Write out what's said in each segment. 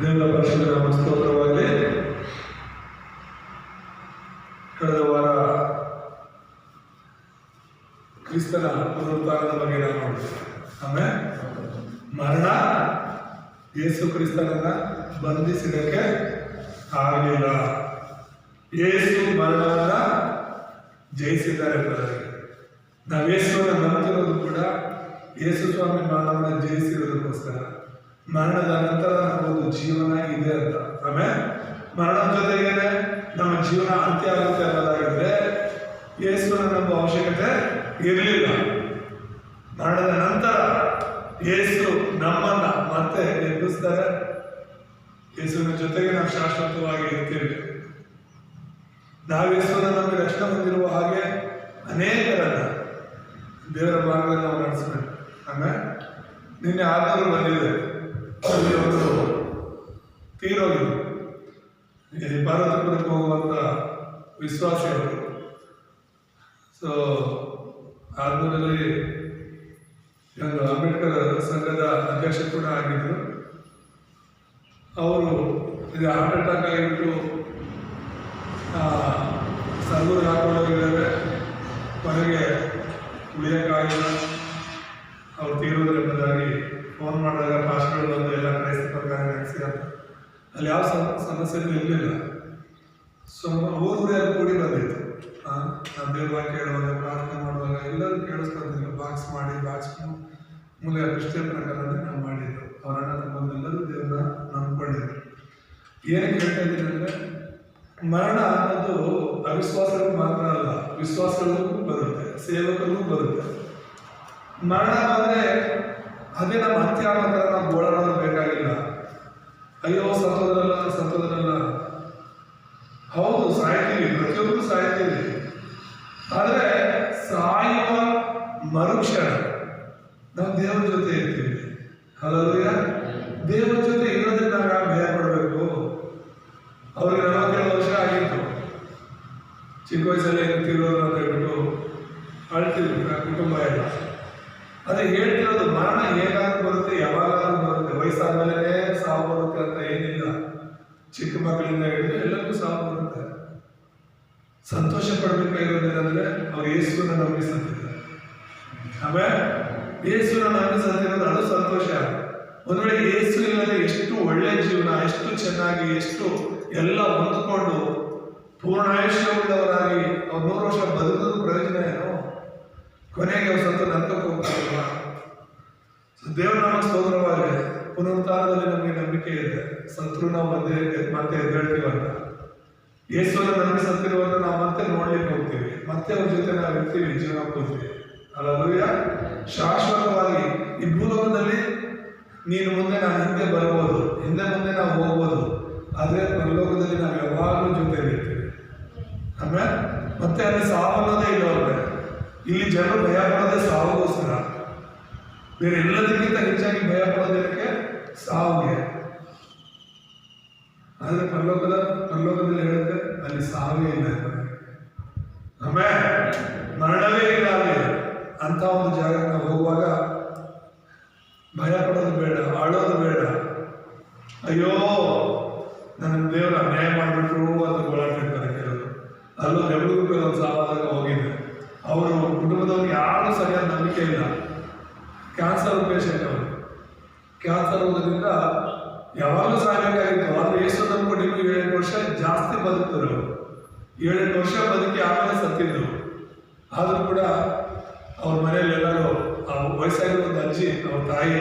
ದೇವರ ಪರಿಶುದ್ಧ ನಾಮ ಸ್ತೋತ್ರವಾಗಲಿ. ಕಳೆದ ವಾರ ಕ್ರಿಸ್ತನ ಪುನರುತ್ಥಾನದ ಬಗ್ಗೆ ನಾವು ನೋಡಿದ್ವಿ. ಆಮೇಲೆ ಮರಣ ಯೇಸು ಕ್ರಿಸ್ತನನ್ನ ಬಂಧಿಸಿದಕ್ಕೆ ಆಗಲಿಲ್ಲ. ಯೇಸು ಮರಣವನ್ನ ಜಯಿಸಿದ್ದಾರೆ. ನಾವು ಯೇಸುವನ್ನು ನಂಬ್ತಿರೋದು ಕೂಡ ಯೇಸು ಸ್ವಾಮಿ ಮರಣವನ್ನು ಜಯಿಸಿರೋದಕ್ಕೋಸ್ಕರ. ಮರಣದ ನಂತರ ನಮ್ಮದು ಜೀವನ ಇದೆ ಅಂತ. ಆಮೇಲೆ ಮರಣದ ಜೊತೆಗೇನೆ ನಮ್ಮ ಜೀವನ ಅಂತ್ಯ ಆಗುತ್ತೆ ಅನ್ನೋದಾಗಿದ್ರೆ ಯೇಸುವನ್ನು ನಂಬುವ ಅವಶ್ಯಕತೆ ಇರಲಿಲ್ಲ. ಮರಣದ ನಂತರ ಯೇಸು ನಮ್ಮನ್ನ ಮತ್ತೆ ಎಬ್ಬಿಸ್ತಾರೆ. ಯೇಸುವಿನ ಜೊತೆಗೆ ನಾವು ಶಾಶ್ವತವಾಗಿ ಇರ್ತೀವಿ. ನಾವು ಯೇಸುವನ್ನು ನಮಗೆ ರಕ್ಷಣೆ ಹೊಂದಿರುವ ಹಾಗೆ ಅನೇಕರನ್ನ ದೇವರ ಮಾರ್ಗದಲ್ಲಿ ನಾವು ನಡೆಸಬೇಕು. ಆಮೇಲೆ ನಿನ್ನೆ ಆದರೂ ಬಂದಿದೆ, ಅಲ್ಲಿ ಒಂದು ತೀರೋಗಿದ್ರು. ಭಾರತಪುರಕ್ಕೆ ಹೋಗುವಂತ ವಿಶ್ವಾಸಿಗಳು. ಸೊ ಆದ್ಮೇಲೆ ಒಂದು ಅಂಬೇಡ್ಕರ್ ಸಂಘದ ಅಧ್ಯಕ್ಷ ಕೂಡ ಆಗಿದ್ರು. ಅವರು ಇದು ಹಾರ್ಟ್ ಅಟ್ಯಾಕ್ ಆಗಿಬಿಟ್ಟು ಸರ್ಗೂರು ಹಾಕೊಂಡೋಗಿದ್ದಾರೆ. ಕೊನೆಗೆ ಉಳಿಯೋಕ್ಕಾಗಿಲ್ಲ, ಅವ್ರು ತೀರೋದ್ರೆಂಬುದಾಗಿ ಫೋನ್ ಮಾಡಿದಾಗ ಪಾಸ್ಟ್ಗಳು ಬಂದು ಎಲ್ಲ ಕ್ರೈಸ್ತ ನಡೆಸಿ ಅಂತ. ಅಲ್ಲಿ ಯಾವ ಸಮಸ್ಯೆನೂ ಇರಲಿಲ್ಲ. ಸೊ ಊರೂರೇ ಕೂಡಿ ಬಂದಿತ್ತು. ನಾವು ದೇವ್ರ ವಾಕ್ಯ ಹೇಳುವಾಗ, ಪ್ರಾರ್ಥನೆ ಮಾಡುವಾಗ ಎಲ್ಲರೂ ಕೇಳಿಸ್ಕೊತಿದ್ರು. ಬಾಕ್ಸ್ ಮಾಡಿ ಮೂಲ ಕ್ರಿಶ್ಚಿಯನ್ ಪ್ರಕಾರನೇ ನಾವು ಮಾಡಿದ್ದು. ಅವರ ಅಣ್ಣ ತಮ್ಮಂದೆಲ್ಲರೂ ದೇವ್ರನ್ನ ನಂಬ್ಕೊಂಡಿದ್ರು. ಏನಕ್ಕೆ ಹೇಳ್ತಾ ಇದ್ದೀನಿ ಅಂದರೆ, ಮರಣ ಅನ್ನೋದು ಅವಿಶ್ವಾಸಗಳು ಮಾತ್ರ ಅಲ್ಲ, ವಿಶ್ವಾಸಗಳಿಗೂ ಬರುತ್ತೆ, ಸೇವಕರಿಗೂ ಬರುತ್ತೆ. ಮರಣ ಅಂದರೆ ಅದೇ ನಮ್ಮ ಅಂತ್ಯ ಅನ್ನೋ ಥರ ನಾವು ಗೋಳಾಡೋದು ಬೇಕಾಗಿಲ್ಲ. ಅಯ್ಯೋ ಸತ್ತೋದ್ರಲ್ಲ. ಹೌದು, ಸಾಯ್ತೀವಿ, ಪ್ರತಿಯೊಬ್ಬರು ಸಾಯ್ತೀವಿ. ಆದರೆ ಸಾಯುವ ಮರುಕ್ಷಣ ನಾವು ದೇವರ ಜೊತೆ ಇರ್ತೀವಿ. ಹಲ್ಲೆಲೂಯಾ. ದೇವರ ಜೊತೆ ಇರೋದಕ್ಕೆ ನಾವು ಯಾವ ಭಯ ಪಡಬೇಕು? ಅವ್ರಿಗೆ 47 ವರ್ಷ ಆಗಿತ್ತು. ಚಿಕ್ಕ ವಯಸ್ಸಲ್ಲಿ ತೀರೋರು ಅಂತ ಹೇಳ್ಬಿಟ್ಟು ಅಳ್ತಿದ್ರು ಕುಟುಂಬ ಎಲ್ಲ. ಅದೇ ಹೇಳ್ತಿರೋದು, ಮರಣ ಹೇಗಾದ್ರೂ ಬರುತ್ತೆ, ಯಾವಾಗಾದ್ರೂ ಬರುತ್ತೆ. ವಯಸ್ಸಾದ್ಮೇಲೆ ಸಾವು ಬರುತ್ತೆ ಅಂತ ಏನಿಲ್ಲ. ಚಿಕ್ಕ ಮಕ್ಕಳಿಂದ ಹಿಡಿದು ಎಲ್ಲರಿಗೂ ಸಾವು ಬರುತ್ತೆ. ಸಂತೋಷ ಪಡಬೇಕಾಗಿರೋದೇನಂದ್ರೆ ಅವ್ರು ಯೇಸುವನ್ನು ನಂಬಿಸಂತಿದ್ದಾರೆ. ಆಮೇಲೆ ಯೇಸುವನ್ನು ನಂಬಿಸಂತಿರೋದು ಅದು ಸಂತೋಷ. ಒಂದ್ ವೇಳೆ ಯೇಸು ಇಲ್ಲದೆ ಎಷ್ಟು ಒಳ್ಳೆ ಜೀವನ, ಎಷ್ಟು ಚೆನ್ನಾಗಿ, ಎಷ್ಟು ಎಲ್ಲ ಹೊಂದ್ಕೊಂಡು ಪೂರ್ಣಾಯುಷ್ಯವುಳ್ಳವರಾಗಿ ಅವ್ರು 100 ವರ್ಷ ಬದುಕೋದು ಪ್ರಯೋಜನ ಏನು? ಕೊನೆಗೆ ಅವ್ರು ಸತ್ತು ನರಕಕ್ಕೆ ಹೋಗ್ತಾರಲ್ವ. ದೇವರ ನಾಮ ಸ್ತೋತ್ರವಾಗಲಿ. ಪುನರುತ್ಥಾನದಲ್ಲಿ ನಮಗೆ ನಂಬಿಕೆ ಇದೆ. ಸತ್ರು ನಾವು ಮತ್ತೆ ಎದ್ದೇಳ್ತೀವಂತ. ಯೇಸುವನ್ನು ನಂಬಿ ಸತ್ತಿರುವಂತ ನಾವು ಮತ್ತೆ ನೋಡ್ಲಿಕ್ಕೆ ಹೋಗ್ತೀವಿ. ಮತ್ತೆ ಅವ್ರ ಜೊತೆ ನಾವು ಇರ್ತೀವಿ, ಜೀವನ ಹೋಗ್ತೀವಿ. ಹಲ್ಲೆಲೂಯಾ. ಶಾಶ್ವತವಾಗಿ ಈ ಭೂಲೋಕದಲ್ಲಿ ನೀನು ಮುಂದೆ, ನಾನು ಹಿಂದೆ ಬರ್ಬೋದು, ಹಿಂದೆ ಮುಂದೆ ನಾವು ಹೋಗ್ಬೋದು. ಆದ್ರೆ ಪರಲೋಕದಲ್ಲಿ ನಾವು ಯಾವಾಗಲೂ ಜೊತೆ ಇರ್ತೀವಿ. ಆಮೇಲೆ ಮತ್ತೆ ಅಲ್ಲಿ ಸಾವನ್ನೋದೇ ಇಲ್ಲವಂತೆ. ಇಲ್ಲಿ ಜನರು ಭಯ ಪಡೋದೇ ಸಾವುಗೋಸ್ಕರ. ಬೇರೆ ಎಲ್ಲದಕ್ಕಿಂತ ಹೆಚ್ಚಾಗಿ ಭಯ ಪಡೋದಕ್ಕೆ ಸಾವಿಗೆ. ಆದ್ರೆ ಪರಲೋಕದಲ್ಲಿ ಹೇಳುತ್ತೆ ಅಲ್ಲಿ ಸಾವೇ ಇಲ್ಲ. ಆಮೇಲೆ ಮರಣವೇ ಇಲ್ಲ ಅಲ್ಲಿ. ಅಂತ ಒಂದು ಜಾಗಕ್ಕೆ ನಾವು ಹೋಗುವಾಗ ಭಯ ಪಡೋದು ಬೇಡ, ಆಳೋದು ಬೇಡ. ಅಯ್ಯೋ ನನ್ನ ದೇವರು ಅನ್ಯಾಯ ಮಾಡಿಬಿಟ್ರು ಅಂತ ಗೋಳಾಡ್ತಿರ್ತಾರೆ ಕೆಲವರು. ಅಲ್ಲೂ ಎಲ್ರಿಗೂ ಕೆಲವೊಂದು ಸಾವಾದಾಗ ಹೋಗಿದ್ದೆ. ಅವರು ಕುಟುಂಬದವ್ರಿಗೆ ಯಾರು ಸರಿಯಾದ ನಂಬಿಕೆ ಇಲ್ಲ. ಕ್ಯಾನ್ಸರ್ ಪೇಷಂಟ್ ಅವರು. ಕ್ಯಾನ್ಸರ್ ರೋಗದಿಂದ ಯಾವಾಗಲೂ ಸಾಯಬೇಕಾಗಿತ್ತು. ಆದ್ರೆ ಯೇಸು ನಂಬ್ಕೊಂಡು ಇನ್ನೂ 7 ವರ್ಷ ಜಾಸ್ತಿ ಬದುಕಿದ್ರು. 7 ವರ್ಷ ಬದುಕಿ ಆಮೇಲೆ ಸತ್ತಿದ್ರು. ಆದ್ರೂ ಕೂಡ ಅವ್ರ ಮನೇಲಿ ಎಲ್ಲರೂ, ಆ ವಯಸ್ಸಾಗಿರೋ ಒಂದು ಅಜ್ಜಿ, ಅವ್ರ ತಾಯಿ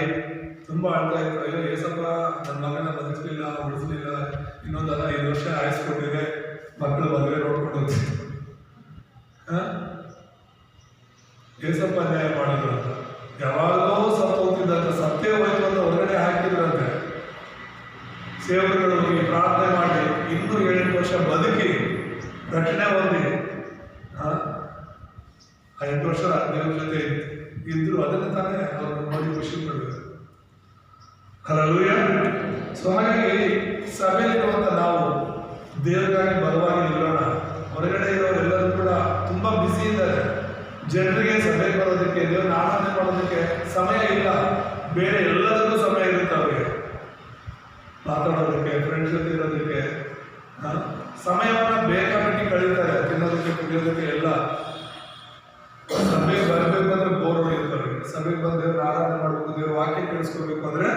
ತುಂಬಾ ಅಳ್ತಾ ಇತ್ತು. ಅಯ್ಯೋ ಏಸಪ್ಪ, ನನ್ನ ಮಗನ ಬದುಕಲಿಲ್ಲ, ಉಳಿಸ್ಲಿಲ್ಲ, ಇನ್ನೊಂದು 5 ವರ್ಷ ಆಯಿಸ್ಕೊಂಡಿದೆ, ಮಕ್ಕಳು ಮದುವೆ ನೋಡ್ಕೊಂಡು ಹೋಗ್ತಿತ್ತು. ಏಸಪ್ಪ ಅನ್ಯಾಯ ಮಾಡಿದ್ರು ಅಂತ. ಯಾವಾಗಲೂ ಸತ್ತು ಹೋಗ್ತಿದ್ದಂತ, ಸತ್ತೇ ಹೋಯ್ತು ಅಂತ ಹೊರಗಡೆ ಹಾಕಿದ್ರಂತೆ. ಸೇವಕರು ಹೋಗಿ ಪ್ರಾರ್ಥನೆ ಮಾಡಿ ಇನ್ನೂ 7 ವರ್ಷ ಬದುಕಿ ರಕ್ಷಣೆ ಹೊಂದಿ 8 ವರ್ಷ ದೇವರ ಜೊತೆ ಇದ್ರು. ಅದನ್ನು ತಾನೇ ಅವ್ರನ್ನ ನೋಡಿ ಖುಷಿ ಪಡಬೇಕು. ಹಲ್ಲೆಲೂಯಾ. ಸೊ ಹಾಗಾಗಿ ಸಭೆಯಲ್ಲಿರುವಂತ ನಾವು ದೇವರಿಗಾಗಿ ಬಲವಾಗಿ ನಿಲ್ಲೋಣ. ಹೊರಗಡೆ ಇರೋರೆಲ್ಲರೂ ಕೂಡ ತುಂಬಾ ಬಿಸಿ ಇದ್ದಾರೆ. ಜನರಿಗೆ ಸಭೆಗೆ ಬರೋದಕ್ಕೆ, ದೇವರನ್ನ ಆರಾಧನೆ ಮಾಡೋದಕ್ಕೆ ಸಮಯ ಇಲ್ಲ. ಬೇರೆ ಎಲ್ಲದಕ್ಕೂ ಸಮಯ ಇರುತ್ತೆ ಅವ್ರಿಗೆ. ಮಾತಾಡೋದಕ್ಕೆ, ಫ್ರೆಂಡ್ಸ್ ಜೊತೆ ಇರೋದಕ್ಕೆ ಸಮಯವನ್ನು ಬೇಕಾಬಿಟ್ಟು ಕಳೀತಾರೆ. ತಿನ್ನೋದಕ್ಕೆ, ಕುಡಿಯೋದಕ್ಕೆ ಎಲ್ಲ. ಸಭೆಗೆ ಬರಬೇಕು ಅಂದ್ರೆ ಬೋರ್ ಹೊಡೆಯುತ್ತವೆ. ಸಭೆಗೆ ಬಂದು ದೇವ್ರ ಆರಾಧನೆ ಮಾಡಬೇಕು, ದೇವ್ರ ವಾಕ್ಯ ಕೇಳಿಸ್ಕೋಬೇಕು ಅಂದ್ರೆ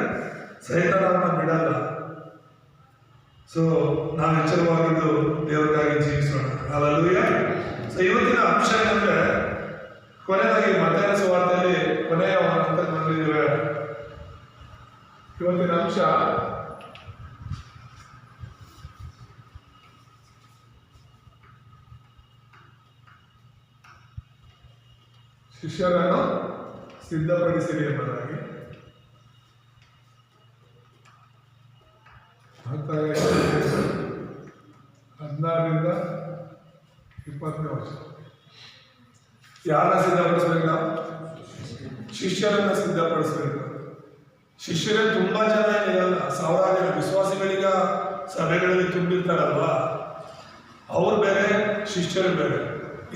ಸೈತಾನವನ್ನ ಬಿಡಲ್ಲ. ಸೊ ನಾವು ಎಚ್ಚರವಾಗಿದ್ದು ದೇವರಿಗಾಗಿ ಜೀವಿಸೋಣ. ಹಲ್ಲೆಲೂಯಾ. ಸೊ ಇವತ್ತಿನ ಅಂಶ ಏನಂದ್ರೆ, ಕೊನೆಯದಾಗಿ ಮತ್ತಾಯನ ಸುವಾರ್ತೆಯಲ್ಲಿ ಕೊನೆಯ ಅಂತ ಬಂದಿದ್ದೇವೆ. ಇವತ್ತಿನ ಅಂಶ ಶಿಷ್ಯರನ್ನು ಸಿದ್ಧಪಡಿಸಿರಿ ಎಂಬುದಾಗಿ. ಮತ್ತಾಯ 16-20 ವರ್ಷ. ಯಾರನ್ನ ಸಿದ್ಧಪಡಿಸ್ಬೇಕು ನಾವು? ಶಿಷ್ಯರನ್ನ ಸಿದ್ಧಪಡಿಸ್ಬೇಕು. ಶಿಷ್ಯರೇ ತುಂಬಾ ಜನ ಇರಲ್ಲ, ಸಾವಿರಾರು ಜನ ವಿಶ್ವಾಸಿಗಳೀಗ ಸಭೆಗಳಲ್ಲಿ ತುಂಬಿರ್ತಾರಲ್ವಾ, ಅವ್ರು ಬೇರೆ, ಶಿಷ್ಯರು ಬೇರೆ.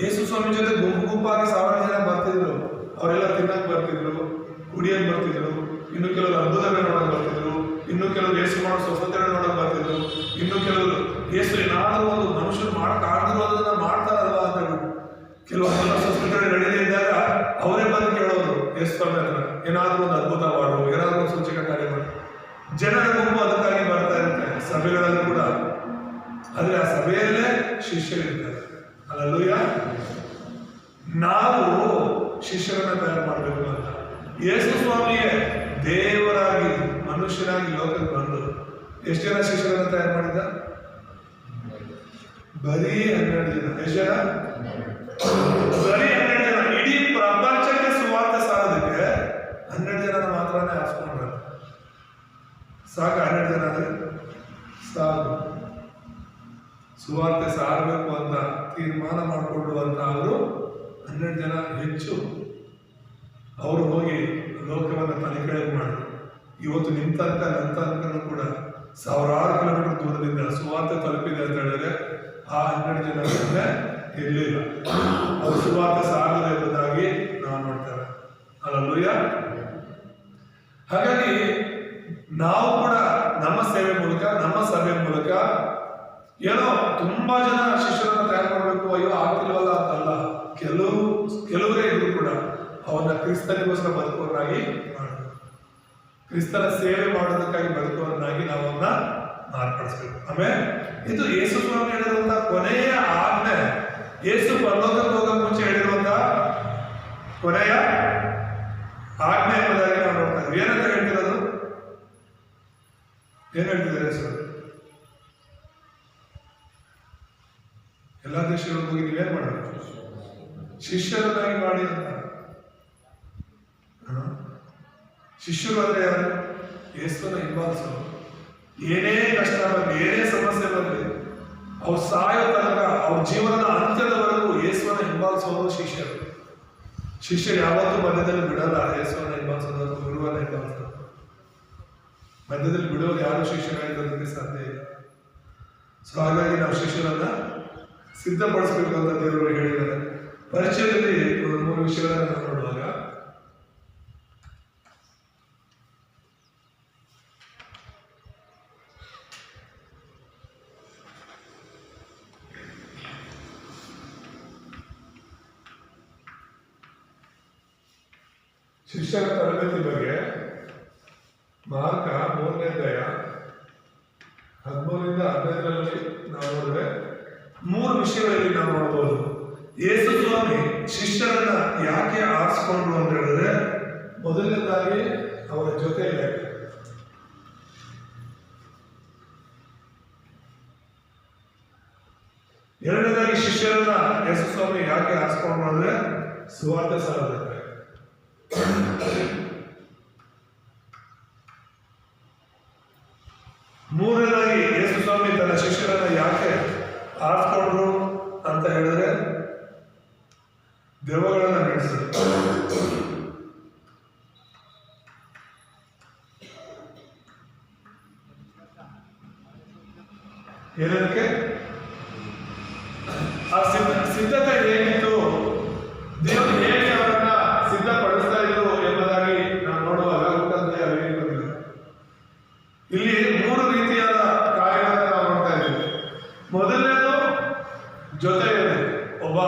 ಯೇಸು ಸ್ವಾಮಿ ಜೊತೆ ಗುಂಪಾಗಿ ಸಾವಿರಾರು ಜನ ಬರ್ತಿದ್ರು. ಅವರೆಲ್ಲ ತಿನ್ನಕ್ ಬರ್ತಿದ್ರು, ಕುಡಿಯಕ್ ಬರ್ತಿದ್ರು, ಇನ್ನು ಕೆಲವರು ಅದ್ಭುತಗಳು ನೋಡಕ್ ಬರ್ತಿದ್ರು, ಇನ್ನು ಕೆಲವರು ಯೇಸು ಮಾಡೋ ಸ್ವಸ್ಥತೆಗಳು ನೋಡಕ್ ಬರ್ತಿದ್ರು, ಇನ್ನು ಕೆಲವರು ಯೇಸು ಏನಾದರೂ ಒಂದು ಮನುಷ್ಯರು ಮಾಡಕ್ ಆಗಿರೋದನ್ನ ಮಾಡ್ತಾರಲ್ವಾ ಅಂತ ಹೇಳ್ಬಿಟ್ಟು ಕೆಲವೊಂದು ಸ್ವಸ್ಥತೆಗಳು ನಡೀದೇ ಇದ್ದಾಗ ಅವರೇ ಬಂದು ಕೇಳೋರು ಯೇಸು ಸ್ವಾಮಿ ಹತ್ರ, ಏನಾದ್ರೂ ಒಂದು ಅದ್ಭುತ ಮಾಡು, ಏನಾದ್ರೂ ಒಂದು ಸೂಚಕ ಕಾರ್ಯ ಮಾಡು. ಜನರ ಗುಂಪು ಅದಕ್ಕಾಗಿ ಬರ್ತಾ ಇರುತ್ತೆ ಸಭೆಗಳಲ್ಲಿ ಕೂಡ. ಆದ್ರೆ ಆ ಸಭೆಯಲ್ಲೇ ಶಿಷ್ಯರಿರ್ತಾರೆ. ಹಲ್ಲೆಲೂಯಾ. ನಾವು ಶಿಷ್ಯರನ್ನ ತಯಾರು ಮಾಡಬೇಕು ಅಂತ ಯೇಸು ಸ್ವಾಮಿಯೇ ದೇವರಾಗಿ ಮನುಷ್ಯರಾಗಿ ಲೋಕಕ್ಕೆ ಬಂದು ಎಷ್ಟು ಜನ ಶಿಷ್ಯರನ್ನ ತಯಾರು ಮಾಡಿದ್ದ? ಬರೀ 12 ಜನ. ಎಷ್ಟು ಜನ? ಬರೀ 12 ಜನ. ಇಡೀ ಪ್ರಪಂಚಕ್ಕೆ ಸುವಾರ್ತೆ ಸಾರೋದಕ್ಕೆ 12 ಜನ ಮಾತ್ರನೇ ಆರಿಸ್ಕೊಂಡ್ರು. ಸಾಕು? 12 ಜನ ಅಂದ್ರೆ ಸಾಕು. ಸುವಾರ್ತೆ ಸಾರಬೇಕು ಅಂತ ತೀರ್ಮಾನ ಮಾಡಿಕೊಳ್ಳುವಂತ ಅವರು 12 ಜನ ಹೆಚ್ಚು. ಅವರು ಹೋಗಿ ಲೋಕವನ್ನು ತಲೆಕೆಳಗೆ ಮಾಡಿದ್ರು. ಇವತ್ತು ನಿಮ್ಮ ತನಕ ನನ್ನ ತನಕನೂ ಕೂಡ ಸಾವಿರಾರು ಕಿಲೋಮೀಟರ್ ದೂರದಿಂದ ಸುವಾರ್ತೆ ತಲುಪಿದೆ ಅಂತ ಹೇಳಿದ್ರೆ ಆ 12 ಜನ ಇರಲಿಲ್ಲ. ಅವರು ಸುವಾರ್ತೆ ಸಾಗದೆ ಎಂಬುದಾಗಿ ನಾವು ನೋಡ್ತೇವೆ. ಹಲ್ಲೆಲೂಯಾ. ಹಾಗಾಗಿ ನಾವು ಕೂಡ ನಮ್ಮ ಸೇವೆ ಮೂಲಕ, ನಮ್ಮ ಸಭೆ ಮೂಲಕ ಏನೋ ತುಂಬಾ ಜನ ಶಿಷ್ಯರನ್ನ ತಯಾರು ಮಾಡಬೇಕು, ಅಯ್ಯೋ ಆಗ್ತಿಲ್ವಲ್ಲ ಅಂತಲ್ಲ. ಕೆಲವರೇ ಇದ್ರು ಕೂಡ ಅವನ್ನ ಕ್ರಿಸ್ತನಿಗೋಸ್ಕರ ಬದುಕೋರನ್ನಾಗಿ ಮಾಡಬೇಕು. ಕ್ರಿಸ್ತನ ಸೇವೆ ಮಾಡೋದಕ್ಕಾಗಿ ಬದುಕೋರನ್ನಾಗಿ ನಾವು ಅವನ್ನ ಮಾರ್ಪಡಿಸ್ಬೇಕು. ಆಮೇಲೆ ಇದು ಯೇಸು ಸ್ವಾಮಿ ಹೇಳಿರುವಂತಹ ಕೊನೆಯ ಆಜ್ಞೆ. ಯೇಸು ಪರಲೋಕಕ್ಕೆ ಹೋಗಕ್ಕೆ ಮುಂಚೆ ಹೇಳಿರುವಂತಹ ಕೊನೆಯ ಆಜ್ಞೆ ಎಂಬುದಾಗಿ ನಾವು ನೋಡ್ತಾ ಇದ್ವಿ. ಏನಂತ ಹೇಳ್ತಿರೋದು? ಏನ್ ಹೇಳ್ತಿದ್ದಾರೆ ಯೇಸು? ಎಲ್ಲ ದೇಶಗಳಿಗೆ ಹೋಗಿ ನೀವೇನ್ ಮಾಡಬೇಕು? ಶಿಷ್ಯರನ್ನಾಗಿ ಮಾಡಿ ಅಂತ. ಶಿಷ್ಯರು ಅಂದ್ರೆ ಯಾರು? ಯೇಸುವನ್ನ ಹಿಂಬಾಲಿಸೋರು. ಏನೇ ಕಷ್ಟ ಬರಲಿ, ಏನೇ ಸಮಸ್ಯೆ ಬರಲಿ, ಅವ್ರು ಸಾಯೋ ತನಕ, ಅವ್ರ ಜೀವನದ ಅಂತ್ಯದವರೆಗೂ ಯೇಸುವನ್ನ ಹಿಂಬಾಲಿಸೋರು ಶಿಷ್ಯರು. ಶಿಷ್ಯರು ಯಾವತ್ತೂ ಮಧ್ಯದಲ್ಲಿ ಬಿಡಲ್ಲ ಯೇಸುವನ್ನ ಹಿಂಬಾಲಿಸೋದು ಅಥವಾ ಗುರುವನ್ನ ಹಿಂಬಾಲಿಸೋದು. ಮಧ್ಯದಲ್ಲಿ ಬಿಡೋರು ಯಾರು ಶಿಷ್ಯರಾಗಿರೋದಕ್ಕೆ ಸಾಧ್ಯ ಇಲ್ಲ. ಸೊ ಹಾಗಾಗಿ ನಾವು ಶಿಷ್ಯರನ್ನ ಸಿದ್ಧಪಡಿಸ್ಬೇಕು ಅಂತ ದೇವರು ಹೇಳಿದ್ದಾರೆ. ಪರಿಚಯದಲ್ಲಿ 3 ವಿಷಯಗಳನ್ನು ನಾವು ನೋಡುವಾಗ, ಶಿಷ್ಯರ ತರಬೇತಿ ಬಗ್ಗೆ ಮಾರ್ಕ 3ನೇ ಅಧ್ಯಾಯ 13-15 ನಾವು ನೋಡಿದ್ರೆ 3 ವಿಷಯಗಳಲ್ಲಿ ನಾವು ನೋಡಬಹುದು. ಯೇಸು ಸ್ವಾಮಿ ಶಿಷ್ಯರನ್ನ ಯಾಕೆ ಆರಿಸ್ಕೊಂಡ್ರು ಅಂತ ಹೇಳಿದ್ರೆ, ಮೊದಲನೇದಾಗಿ ಅವರ ಜೊತೆಯಲ್ಲೇ, ಎರಡನೇದಾಗಿ ಶಿಷ್ಯರನ್ನ ಯೇಸು ಸ್ವಾಮಿ ಯಾಕೆ ಆರಿಸ್ಕೊಂಡ್ರು ಅಂದ್ರೆ ಸುವಾರ್ತೆ ಸಾರಬೇಕು. ಮೂರನೇದಾಗಿ ಯೇಸು ಸ್ವಾಮಿ ತನ್ನ ಶಿಷ್ಯರನ್ನ ಯಾಕೆ ಆರಿಸ್ಕೊಂಡ್ರು ಅಂತ ಹೇಳಿದ್ರೆ ದೆವ್ವಗಳನ್ನ ನಡೆಸಿದ್ರು. ಏನಕ್ಕೆ? ಆ ಸಿದ್ಧತೆ ಹೇಗಿತ್ತು, ದೇವರು ಹೇಗೆ ಅವರನ್ನ ಸಿದ್ಧಪಡಿಸ್ತಾ ಇದ್ರು ಎಂಬುದಾಗಿ ನಾವು ನೋಡುವಾಗ ಇಲ್ಲಿ 3 ರೀತಿಯ ಜೊತೆಯಲ್ಲಿ ಒಬ್ಬ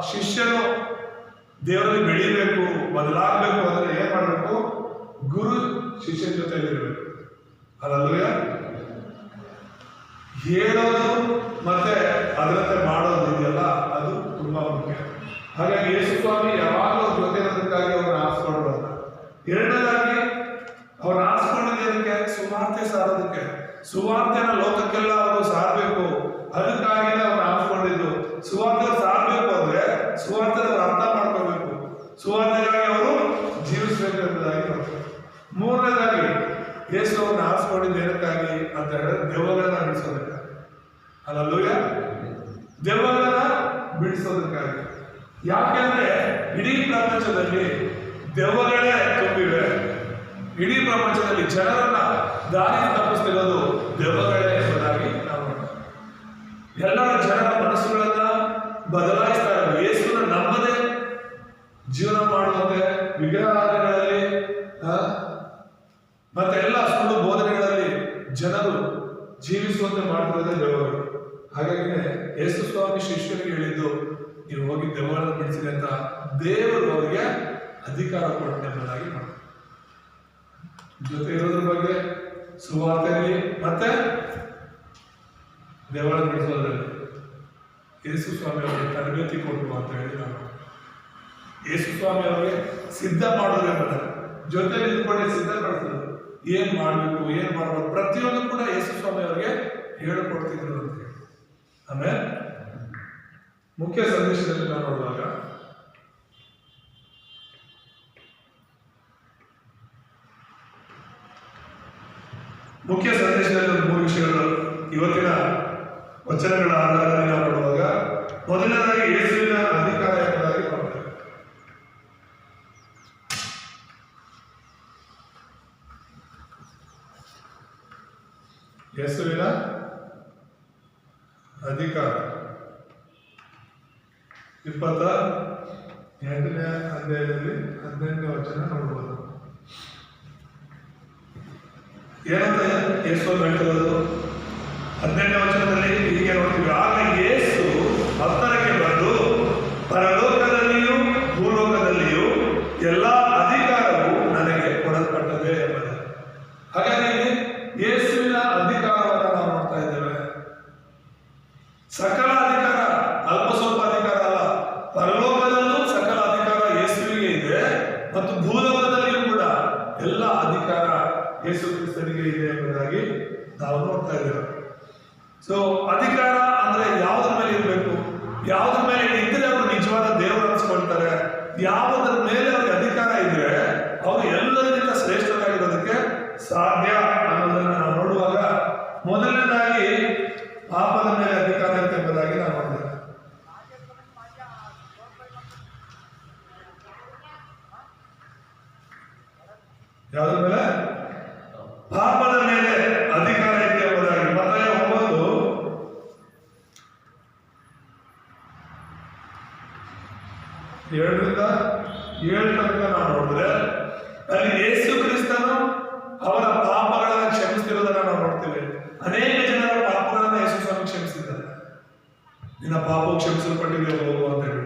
ಶಿಷ್ಯನು ದೇವರಲ್ಲಿ ಬೆಳಿಬೇಕು, ಬದಲಾಗಬೇಕು ಅಂದ್ರೆ ಏನ್ ಮಾಡಬೇಕು? ಗುರು ಶಿಷ್ಯನ ಜೊತೆಯಲ್ಲಿ ಇರಬೇಕು. ಅಲ್ಲೂಯ ಹೇಳೋದು ಮತ್ತೆ ಅದರಂತೆ ಮಾಡೋದು ಇದೆಯಲ್ಲ, ಅದು ತುಂಬಾ ಮುಖ್ಯ. ಹಾಗಾಗಿ ಯೇಸು ಸ್ವಾಮಿ ಯಾವಾಗಲೂ ಜೊತೆ ಇರೋದಕ್ಕಾಗಿ ಅವ್ರನ್ನ ಆರಿಸ್ಕೊಂಡ್ರು. ಎರಡನೇದಾಗಿ ಅವ್ರನ್ನ ಆರಿಸ್ಕೊಂಡಿದ್ದಕ್ಕೆ ಸುವಾರ್ತೆ ಸಾರೋದಕ್ಕೆ, ಸುವಾರ್ತೆನ ಲೋಕಕ್ಕೆಲ್ಲ ಅವರು ಸಾರಬೇಕು, ಅದಕ್ಕಾಗಿ ಅವ್ರನ್ನ ಆರಿಸ್ಕೊಂಡಿದ್ದು. ಸುವಾರ್ತೆ ಸಾರಬೇಕು ಅಂದ್ರೆ ಸುವಾರ್ತೆ ಅವ್ರು ಅರ್ಥ ಮಾಡ್ಕೋಬೇಕು, ಸುವಾರ್ತೆಗಾಗಿ ಅವರು ಜೀವಿಸಬೇಕು ಎಂಬುದಾಗಿ ನೋಡ್ತಾರೆ. ಮೂರನೇದಾಗಿ ಯೇಸು ಅವ್ರನ್ನ ಆರಿಸ್ಕೊಂಡಿದ್ದು ಏನಕ್ಕಾಗಿ ಅಂತ ಹೇಳಿದ್ರೆ ದೆವ್ವಗಳನ್ನ ಬಿಡಿಸೋದಕ್ಕಾಗಿ. ಅಲ್ಲೂಯ ದೆವ್ವಗಳನ್ನ ಬಿಡಿಸೋದಕ್ಕಾಗಿ. ಯಾಕೆಂದ್ರೆ ಇಡೀ ಪ್ರಪಂಚದಲ್ಲಿ ದೆವ್ವಗಳೇ ತುಂಬಿವೆ. ಇಡೀ ಪ್ರಪಂಚದಲ್ಲಿ ಜನರನ್ನ ದಾರಿ ತಪ್ಪಿಸ್ತಿರೋದು ದೆವ್ವಗಳೇ ಎಂಬುದಾಗಿ ನಾವು ಎಲ್ಲರ ಜನರ ಮನಸ್ಸುಗಳನ್ನ ಬದಲಾಯಿಸ್ತಾ ಇದ್ದಾರೆ. ಯೇಸುನ ನಂಬದೆ ಜೀವನ ಮಾಡುವಂತೆ ವಿಗ್ರಹಾರಾಧನೆಗಳಲ್ಲಿ ಮತ್ತೆ ಎಲ್ಲ ಸುಳ್ಳು ಬೋಧನೆಗಳಲ್ಲಿ ಜನರು ಜೀವಿಸುವಂತೆ ಮಾಡ್ತಿರೋದೇ ದೆವ್ವಗಳು. ಹಾಗಾಗಿ ಯೇಸು ಸ್ವಾಮಿ ಶಿಷ್ಯರಿಗೆ ಹೇಳಿದ್ದು, ನೀವು ಹೋಗಿ ದೆವ್ವಗಳನ್ನು ಬಿಡಿಸಿದೆ ಅಂತ ದೇವರು ಅವರಿಗೆ ಅಧಿಕಾರ ಕೊಟ್ಟು ಎಂಬುದಾಗಿ ಮಾಡ್ತಾರೆ. ಜೊತೆ ಇರೋದ್ರ ಬಗ್ಗೆ ಸುವಾರ್ತೆಯಲ್ಲಿ ಮತ್ತೆ ದೆವ್ವಗಳನ್ನು ಬಿಡಿಸೋದ್ರಲ್ಲಿ ಯೇಸು ಸ್ವಾಮಿ ಅವರಿಗೆ ತರಬೇತಿ ಕೊಟ್ಟು ಅಂತ ಹೇಳಿ ನಾವು ಯೇಸು ಸ್ವಾಮಿ ಅವರಿಗೆ ಸಿದ್ಧ ಮಾಡೋದೇ ಬರ ಜೊತೆ ನಿಂತ್ಕೊಂಡೆ ಸಿದ್ಧಪಡಿಸಿದ್ರು. ಏನ್ ಮಾಡ್ಬೇಕು, ಏನ್ ಮಾಡಬೇಕು, ಪ್ರತಿಯೊಂದು ಕೂಡ ಯೇಸು ಸ್ವಾಮಿ ಅವರಿಗೆ ಹೇಳಿಕೊಡ್ತಿದ್ರು ಅಂತ ಹೇಳಿ. ಆಮೇಲೆ ಮುಖ್ಯ ಸಂದೇಶದಲ್ಲಿ ನಾವು ನೋಡುವಾಗ ಮುಖ್ಯ ಸಂದೇಶದಲ್ಲಿ ಒಂದು 3 ವಿಷಯಗಳು ಇವತ್ತಿನ ವಚನಗಳ ಆಧಾರದಲ್ಲಿ ನಾವು ನೋಡುವಾಗ, ಮೊದಲನೇದಾಗಿ ಯೇಸುವಿನ ಅಧಿಕಾರ ಎಂಬುದಾಗಿ ನೋಡ್ತೇವೆ. ಯೇಸುವಿನ ಅಧಿಕಾರ 28ನೇ ಅಧ್ಯಾಯದಲ್ಲಿ 18ನೇ ವಚನ ನೋಡಬಹುದು. ಏನಂತ ಯೇಸು ಹೇಳ್ತಿರೋದು? 18ನೇ ವಚನದಲ್ಲಿ ಹೀಗೆ ನೋಡ್ತೀವಿ, ಆಗ ಯೇಸು ಹತ್ತರಕ್ಕೆ ಬಂದು ಪರಲೋಕದಲ್ಲಿಯೂ ಭೂಲೋಕದಲ್ಲಿಯೂ ಎಲ್ಲ ಅಧಿಕಾರವು ನನಗೆ ಕೊಡಲ್ಪಟ್ಟದೆ ಎಂಬುದು. ಹಾಗಾಗಿ ಯೇಸುವಿನ ಅಧಿಕಾರವನ್ನು ನಾವು ನೋಡ್ತಾ ಇದ್ದೇವೆ. ಸಕಲ ಅಧಿಕಾರ, ಅಲ್ಪ ಸ್ವಲ್ಪ ಅಧಿಕಾರ ಅಲ್ಲ. ಪರಲೋಕದಲ್ಲೂ ಸಕಲ ಅಧಿಕಾರ ಯೇಸುವಿಗೆ ಇದೆ ಮತ್ತು ಭೂಲೋಕದಲ್ಲಿಯೂ ಕೂಡ ಎಲ್ಲ ಅಧಿಕಾರ ಯೇಸು ಕ್ರಿಸ್ತನಿಗೆ ಇದೆ ಎಂಬುದಾಗಿ ನಾವು ನೋಡ್ತಾ ಇದ್ದೇವೆ. ಸೊ ಅಧಿಕಾರ ಅಂದ್ರೆ ಯಾವುದ್ರ ಮೇಲೆ ಇರಬೇಕು, ಯಾವುದ್ರ ಮೇಲೆ ಇದ್ರೆ ಅವರು ನಿಜವಾದ ದೇವರು ಅನ್ಸ್ಕೊಳ್ತಾರೆ, ಯಾವುದರ ಮೇಲೆ ಅವ್ರಿಗೆ ಅಧಿಕಾರ ಇದ್ರೆ ಅವರು ಎಲ್ಲರಿಗಿಂತ ಶ್ರೇಷ್ಠರಾಗಿರೋದಕ್ಕೆ ಸಾಧ್ಯ ಅನ್ನೋದನ್ನ ನಾವು ನೋಡುವಾಗ, ಮೊದಲನೇದಾಗಿ ಪಾಪದ ಮೇಲೆ ಅಧಿಕಾರ ಇರುತ್ತೆ ಎಂಬುದಾಗಿ ನಾವು ನೋಡ್ತೇವೆ. ಯಾವುದ್ರ ಮೇಲೆ? ಪಾಪದ ಮೇಲೆ ಅಧಿಕಾರ ಇದೆ ಎಂಬುದಾಗಿ ಮತ್ತಾಯ 9:2-7 ತನಕ ನಾವು ನೋಡಿದ್ರೆ ಅಲ್ಲಿ ಯೇಸು ಕ್ರಿಸ್ತನು ಅವರ ಪಾಪಗಳನ್ನು ಕ್ಷಮಿಸ್ತಿರೋದನ್ನ ನಾವು ನೋಡ್ತೇವೆ. ಅನೇಕ ಜನರ ಪಾಪಗಳನ್ನ ಯೇಸು ಸ್ವಾಮಿ ಕ್ಷಮಿಸಿದ್ದಾರೆ. ನಿನ್ನ ಪಾಪವು ಕ್ಷಮಿಸಲ್ಪಟ್ಟಿದೆ ಹೋಗು ಅಂತ ಹೇಳಿ.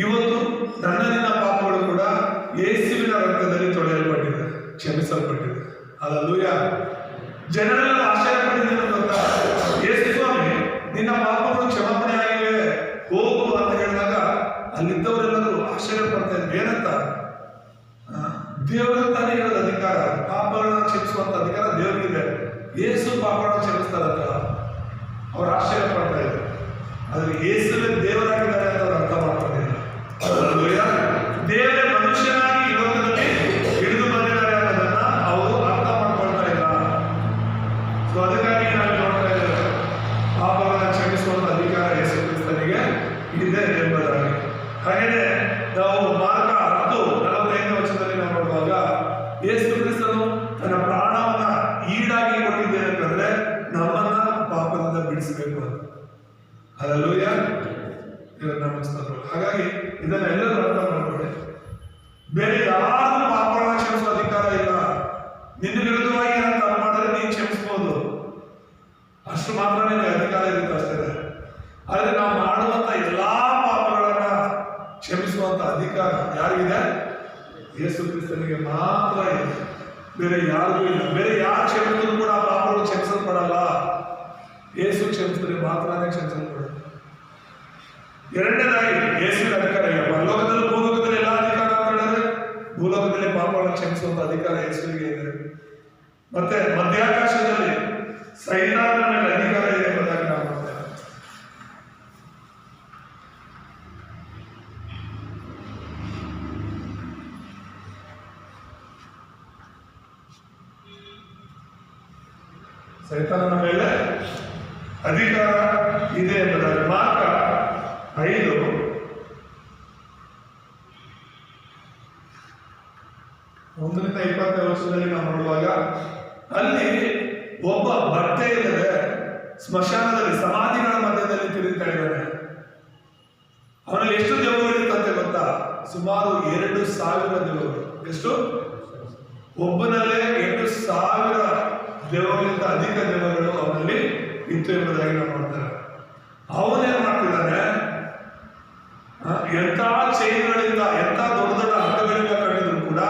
ಇವತ್ತು ನಿನ್ನ ಪಾಪಗಳು ಕೂಡ ಯೇಸುವಿನ ರಕ್ತದಲ್ಲಿ ತೊಳೆಯಲ್ಪಟ್ಟಿದೆ, ಕ್ಷಮಿಸಲ್ಪಟ್ಟಿದೆ. ಅಲ್ಲೂಯ ಜನರೆಲ್ಲ ಆಶ್ಚರ್ಯಪಟ್ಟಿದ್ದೇನೆ ಗೊತ್ತಾ? ಯೇಸು ಸ್ವಾಮಿ ನಿನ್ನ ಪಾಪಗಳು ಕ್ಷಮಾಪಣೆ ಆಗಿವೆ ಹೋಗು ಅಂತ ಹೇಳಿದಾಗ ಅಲ್ಲಿದ್ದವರೆಲ್ಲರೂ ಆಶ್ಚರ್ಯ ಪಡ್ತಾ ಇದ್ರು. ಏನಂತ? ದೇವರ ತಾನೇ ಇರೋದು ಅಧಿಕಾರ, ಪಾಪಗಳನ್ನು ಕ್ಷಮಿಸುವಂತ ಅಧಿಕಾರ ದೇವರಿಗಿದೆ. ಯೇಸು ಪಾಪಗಳನ್ನು ಕ್ಷಮಿಸ್ತಾರಂತ ಅವ್ರು ಆಶ್ಚರ್ಯ ಪಡ್ತಾ ಇದ್ರು. ಆದ್ರೆ ಯೇಸುವೇ ದೇವರಾಗಿದ್ದಾರೆ ಅಂತ ಅವ್ರು ಅರ್ಥ ಮಾಡ್ಕೊಂಡಿಲ್ಲ. ದೇವರೇ ಮನುಷ್ಯನಾಗಿ ಈ ಲೋಕದಲ್ಲಿ ಹಿಡಿದು ಬಂದಿದ್ದಾರೆ ಅನ್ನೋದನ್ನ ಅವರು ಅರ್ಥ ಮಾಡ್ಕೊಳ್ತಾ ಇಲ್ಲ. ಸೊ ಅದಕ್ಕಾಗಿ ನಾವು ನೋಡ್ತಾ ಇದ್ದೇವೆ, ಪಾಪಗಳನ್ನು ಕ್ಷಮಿಸುವಂತ ಅಧಿಕಾರ ಯೇಸು ಕ್ರಿಸ್ತನಿಗೆ ಇದೆ ಎಂಬುದಾಗಿ. ಹಾಗೆಯೇ ನಾವು ಮಾರ್ಕ 10:45ನೇ ವಚನದಲ್ಲಿ ನಾವು ನೋಡುವಾಗ, ಯೇಸು ಕ್ರಿಸ್ತನು ತನ್ನ ಪ್ರಾಣವನ್ನ ಈಡಾಗಿ ಕೊಟ್ಟಿದ್ದೇನೆ ಅಂತಂದ್ರೆ ನಮ್ಮನ್ನ ಪಾಪದಿಂದ ಬಿಡಿಸಬೇಕು ಅಂತ. ಹಲ್ಲೆಲೂಯ, ನಮ್ಮ ಸ್ತೋತ್ರ. ಹಾಗಾಗಿ ಇದನ್ನೆಲ್ಲರೂ ಅರ್ಥ ಮಾಡ್ಕೊಳ್ಳಿ. ಬೇರೆ ಯಾರು ಪಾಪಗಳನ್ನ ಕ್ಷಮಿಸುವ ಅಧಿಕಾರ ಇಲ್ಲ. ನಿನ್ನ ವಿರುದ್ಧವಾಗಿ ನಾನು ತಪ್ಪು ಮಾಡಿದ್ರೆ ನೀನು ಕ್ಷಮಿಸಬಹುದು, ಅಷ್ಟು ಮಾತ್ರ ನಿನಗೆ ಅಧಿಕಾರ ಇರುತ್ತೆ ಅಷ್ಟೇ. ಆದ್ರೆ ನಾವು ಯಾರಿಗಿದೆ? ಯೇಸು ಕ್ರಿಸ್ತನಿಗೆ ಮಾತ್ರ ಇದೆ, ಬೇರೆ ಯಾರಿಗೂ ಇಲ್ಲ. ಬೇರೆ ಯಾರು ಕ್ಷಮಿಸಿದ್ರು ಕೂಡ ಆ ಪಾಪಗಳು ಕ್ಷಮಿಸಲ್ಪಡಲ್ಲ. ಯೇಸು ಕ್ಷಮಿಸಿದ್ರೆ ಮಾತ್ರನೇ ಕ್ಷಮಿಸಲ್ಪಡೋದು. ಎರಡನೇದಾಗಿ ಯೇಸುವಿನ ಅಧಿಕಾರ ಇಲ್ಲ. ಪರಲೋಕದಲ್ಲಿ ಭೂಲೋಕದಲ್ಲಿ ಎಲ್ಲ ಅಧಿಕಾರ ಅಂತ ಹೇಳಿದ್ರೆ ಭೂಲೋಕದಲ್ಲಿ ಪಾಪಗಳನ್ನು ಕ್ಷಮಿಸುವಂತ ಅಧಿಕಾರ ಯೇಸುವಿಗೆ ಇದೆ. ಮತ್ತೆ ಮಧ್ಯಾಕಾಶದಲ್ಲಿ ಸೈತಾನನ ಮೇಲೆ ಅಧಿಕಾರ ಇದೆ ಎಂಬುದಾಗಿ ನಾವು ನೋಡ್ತೇವೆ. ಸೈತಾನನ ಮೇಲೆ ಅಧಿಕಾರ ಇದೆ ಎಂಬುದಾಗಿ ಮಾರ್ಕ 5:1-20 ನಾವು ನೋಡುವಾಗ ಅಲ್ಲಿ ಒಬ್ಬ ಬಟ್ಟೆ ಇಲ್ಲದೆ ಸ್ಮಶಾನದಲ್ಲಿ ಸಮಾಧಿಗಳ ಮಧ್ಯದಲ್ಲಿ ತಿರುಗ್ತಾ ಇದ್ದಾನೆ. ಅವನಲ್ಲಿ ಎಷ್ಟು ದೆವ್ವಗಳಿರ್ತಂತೆ ಗೊತ್ತಾ? ಸುಮಾರು 2,000 ದೆವ್ವಗಳು. ಎಷ್ಟು? ಒಬ್ಬನಲ್ಲೇ 2,000 ದೆವ್ವಗಳಿಂದ ಅಧಿಕ ದೆವ್ವಗಳು ಅವನಲ್ಲಿ ಇತ್ತು ಎಂಬುದಾಗಿ ನಾವು ನೋಡ್ತೇವೆ. ಅವನೇನ್ ಮಾಡ್ತಿದ್ದಾನೆ? ಎಂಥ ಚೈನ್ಗಳಿಂದ, ಎಂಥ ದೊಡ್ಡ ದೊಡ್ಡ ಹಗ್ಗಗಳಿಂದ ಕಟ್ಟಿದ್ರು ಕೂಡ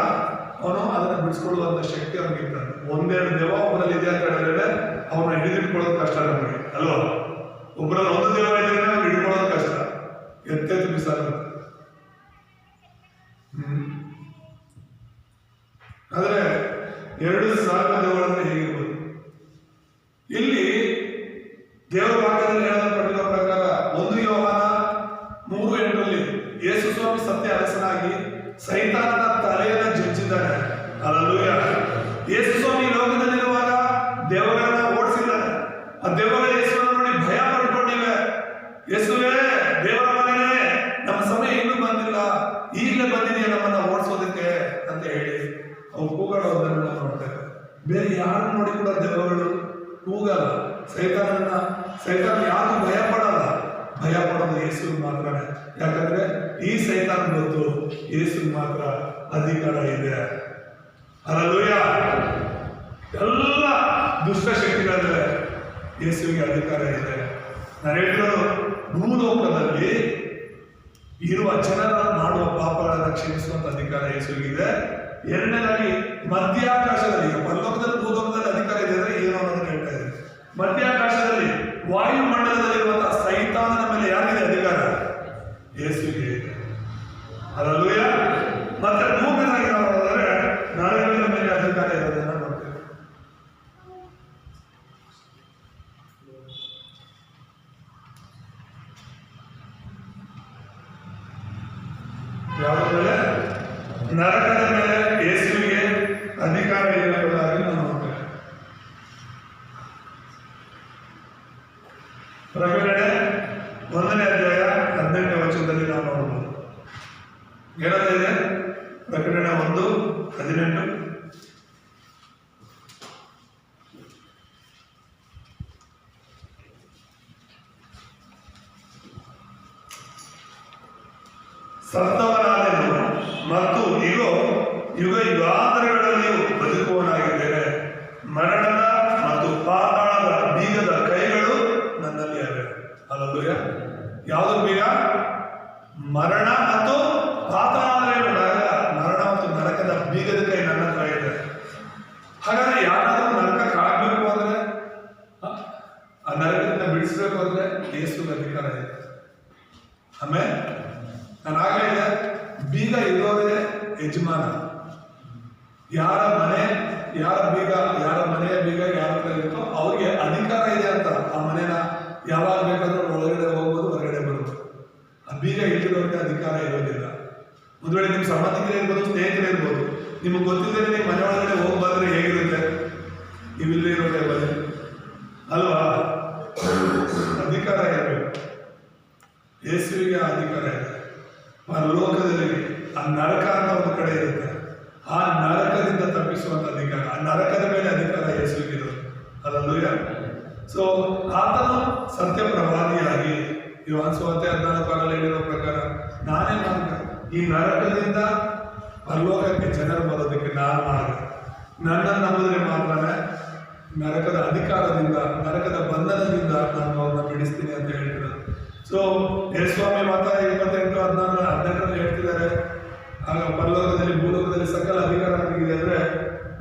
ಅವನು ಅದನ್ನು ಬಿಡಿಸ್ಕೊಳ್ಳುವಂತ ಶಕ್ತಿ ಅವನಿಗಿರ್ತಾನೆ. ಒಂದೆರಡು ದೆವ್ವ ಒಬ್ಬರಲ್ಲಿ ಇದೆ ಅಂತ ಹೇಳಿದ್ರೆ ಅವನ್ನ ಹಿಡಿದಿಟ್ಕೊಳ್ಳೋದು ಕಷ್ಟ ನಮಗೆ ಅಲ್ವಾ? ಒಬ್ಬರಲ್ಲಿ ಒಂದು ದೆವ್ವ ಇದ್ರೆ ಅವ್ನು ಹಿಡ್ಕೊಳ್ಳೋದು ಕಷ್ಟ, ಎತ್ತೆತ್ತು ಬಿಸಾಗುತ್ತೆ. ಆದ್ರೆ 2,000 ದೆವ್ವಗಳನ್ನು ಹೇಗಿರ್ಬೋದು? ಇಲ್ಲಿ ದೇವರ ವಾಕ್ಯದಲ್ಲಿ ಹೇಳಲ್ಪಟ್ಟಿರುವ ಪ್ರಕಾರ 1 ಯೋಹಾನ 3:8 ಯೇಸು ಸ್ವಾಮಿ ಸತ್ಯ ಅರಸನಾಗಿ ಸೈತಾನನ ತಲೆಯನ್ನು ಜಜ್ಜಿದ್ದಾನೆ. ಹಲ್ಲೆಲೂಯಾ. ಯೇಸು ಸ್ವಾಮಿ ಲೋಕದಲ್ಲಿರುವಾಗ ದೇವಗಳನ್ನ ಓಡಿಸಿದ್ದಾನೆ. ಆ ದೇವಗಳ ಯೇಸುವನ್ನು ನೋಡಿ ಭಯ ಪಡ್ಕೊಂಡಿವೆ. ಯೇಸುವೇ, ದೇವರ ಮಗನೇ, ನಮ್ಮ ಸಮಯ ಇನ್ನೂ ಬಂದಿಲ್ಲ, ಈಗಲೇ ಬಂದಿದೆಯಾ ನಮ್ಮನ್ನ ಓಡಿಸೋದಕ್ಕೆ ಅಂತ ಹೇಳಿ ಅವು ಕೂಗಾಡೋದನ್ನು ನಾವು ನೋಡ್ತೇವೆ. ಬೇರೆ ಯಾರು ನೋಡಿ ಕೂಡ ದೆವ್ವಗಳು ಕೂಗಲ್ಲ. ಸೈತಾನ ಯಾರು ಭಯ ಪಡಲ್ಲ. ಭಯ ಪಡೋದು ಯೇಸು ಮಾತ್ರನೇ. ಯಾಕಂದ್ರೆ ಈ ಸೈತಾನ ಗೊತ್ತು ಯೇಸು ಮಾತ್ರ ಅಧಿಕಾರ ಇದೆ. ಹಲ್ಲೆಲೂಯಾ. ಎಲ್ಲ ದುಷ್ಟ ಶಕ್ತಿಗಳಿವೆ, ಯೇಸುವಿಗೆ ಅಧಿಕಾರ ಇದೆ. ನಾನು ಹೇಳಿರೋದು ಭೂಲೋಕದಲ್ಲಿ ಇರುವ ಜನರ ಮಾಡುವ ಪಾಪಗಳನ್ನು ಕ್ಷಮಿಸುವಂತ ಅಧಿಕಾರ ಯೇಸುವಿಗಿದೆ. ಎರಡನೇದಾಗಿ ಮಧ್ಯಾಕಾಶದಲ್ಲಿ, ಪರಲೋಕದಲ್ಲಿ ಭೂಲೋಕದಲ್ಲಿ ಅಧಿಕಾರ ಇದೆ ಅಂದ್ರೆ ಏನು ಅನ್ನೋದನ್ನ ಹೇಳ್ತಾ ಇದ್ದಾರೆ. ಮಧ್ಯಾಕಾಶದಲ್ಲಿ ವಾಯುಮಂಡಲದಲ್ಲಿರುವಂತಹ ಸೈತಾನನ ಮೇಲೆ ಯಾರಿದೆ ಅಧಿಕಾರ? ಯೇಸುವಿಗೆ ಇದೆ. ಹಲ್ಲೆಲೂಯಾ. ಮತ್ತೆ ಭೂಮಿಯಾಗಿ ನಾವು ನೋಡಿದ್ರೆ ನರಕದ ಮೇಲೆ ಅಧಿಕಾರ ಇರೋದನ್ನ ನೋಡ್ತೇವೆ. ಯಾವ ಮೇಲೆ? ನರಕದ ಮೇಲೆ ಯೇಸುವಿಗೆ ಅಧಿಕಾರ ಇರುವುದಾಗಿ ನಾವು ನೋಡ್ತೇವೆ. ಪ್ರಕಟಣೆ 1ನೇ ಅಧ್ಯಾಯ 18ನೇ ವಚನದಲ್ಲಿ ನಾವು ನೋಡಬಹುದು. ಹೇಳುತ್ತಾ ಇದೆ ಪ್ರಕಟಣೆ 1:18. ಸತ್ತವನಾದೆನು ಮತ್ತು ಇಗೋ ಯುಗ ಯುಗಾಂತರಗಳಲ್ಲಿಯೂ ಬದುಕುವನಾಗಿದ್ದೇನೆ. ಮರಣದ ಮತ್ತು ಪಾತಾಳದ ಬೀಗದ ಕೈಗಳು ನನ್ನಲ್ಲಿ ಇವೆ. ಹಲ್ಲೆಲೂಯಾ. ಯಾವುದು ಬೀಗ? ಮರಣ ಮತ್ತು ಪಾತಾಳ. ಮರಣ ಮತ್ತು ನರಕದ ಬೀಗದ ಕೈ ನನ್ನ ಹತ್ರ ಇದೆ. ಹಾಗಾದ್ರೆ ಯಾರಾದ್ರೂ ನರಕಕ್ಕೆ ಆಗ್ಬೇಕು ಅಂದ್ರೆ, ಆ ನರಕದಿಂದ ಬಿಡಿಸ್ಬೇಕು ಅಂದ್ರೆ ಯೇಸು ಅಧಿಕಾರ ಇದೆ. ಆಮೇಲೆ ನಾನು ಆಗಲೇ ಬೀಗ ಇರೋದೇ ಯಜಮಾನ. ಯಾರ ಮನೆಯ ಬೀಗ ಯಾರ ಹತ್ರ ಇರುತ್ತೋ ಅವ್ರಿಗೆ ಅಧಿಕಾರ ಇದೆ ಅಂತ. ಆ ಮನೆನ ಯಾವಾಗ ಬೇಕಾದ್ರೂ ಒಳಗಡೆ ಹೋಗ್ಬೋದು, ಹೊರಗಡೆ ಬರ್ಬೋದು. ಆ ಬೀಗ ಇಟ್ಟಿರೋರಿಗೆ ಅಧಿಕಾರ ಇರೋದಿಲ್ಲ. ಒಂದು ವೇಳೆ ನಿಮ್ಮ ಸಂಬಂಧಿಕರೇ ಇರ್ಬೋದು, ಸ್ನೇಹಿತರೇ ಇರ್ಬೋದು, ನಿಮಗೆ ಗೊತ್ತಿಲ್ಲದೆ ನಿಮ್ಮ ಮನೆ ಒಳಗಡೆ ಹೋಗಿ ಬಂದ್ರೆ ಹೇಗಿರುತ್ತೆ? ನೀವಿಲ್ಲೇ ಇರೋದೇ ಬನ್ನಿ ಅಲ್ವಾ? ಅಧಿಕಾರ ಇರಬೇಕು. ಯೇಸುವಿಗೆ ಅಧಿಕಾರ ಇದೆ. ಪರಲೋಕದಲ್ಲಿ ಆ ನರಕ ಅಂತ ಒಂದು ಕಡೆ ಇರುತ್ತೆ. ಆ ನರಕದಿಂದ ತಪ್ಪಿಸುವಂತ ಅಧಿಕಾರ, ಆ ನರಕದ ಮೇಲೆ ಅಧಿಕಾರ ಯೇಸುವಿಗಿರೋದು. ಹಲ್ಲೆಲೂಯಾ. ಸೊ ಆತನು ಸತ್ಯ ಪ್ರವಾದಿಯಾಗಿ ಯೋಹಾನ ಸುವಾರ್ತೆ 14 ಹೇಳಿರೋ ಪ್ರಕಾರ ನಾನೇ ಮಾರ್ಗ, ಈ ನರಕದಿಂದ ಪರಲೋಕಕ್ಕೆ ಜನರು ಬರೋದಕ್ಕೆ ನಾನು ಮಾರ್ಗ, ನನ್ನನ್ನು ನಂಬಿದ್ರೆ ಮಾತ್ರನೇ ನರಕದ ಅಧಿಕಾರದಿಂದ, ನರಕದ ಬಂಧನದಿಂದ ನಾನು ಅವ್ರನ್ನ ಬಿಡಿಸ್ತೀನಿ ಅಂತ ಹೇಳ್ತಿರೋದು. ಸೊ ಯೇಸುಸ್ವಾಮಿ ಮಾತ್ರ 28:18 ಹೇಳ್ತಿದ್ದಾರೆ, ಆಗ ಪರಲೋಕದಲ್ಲಿ ಭೂಲೋಕದಲ್ಲಿ ಸಕಲ ಅಧಿಕಾರ ನಮಗಿದೆ ಅಂದ್ರೆ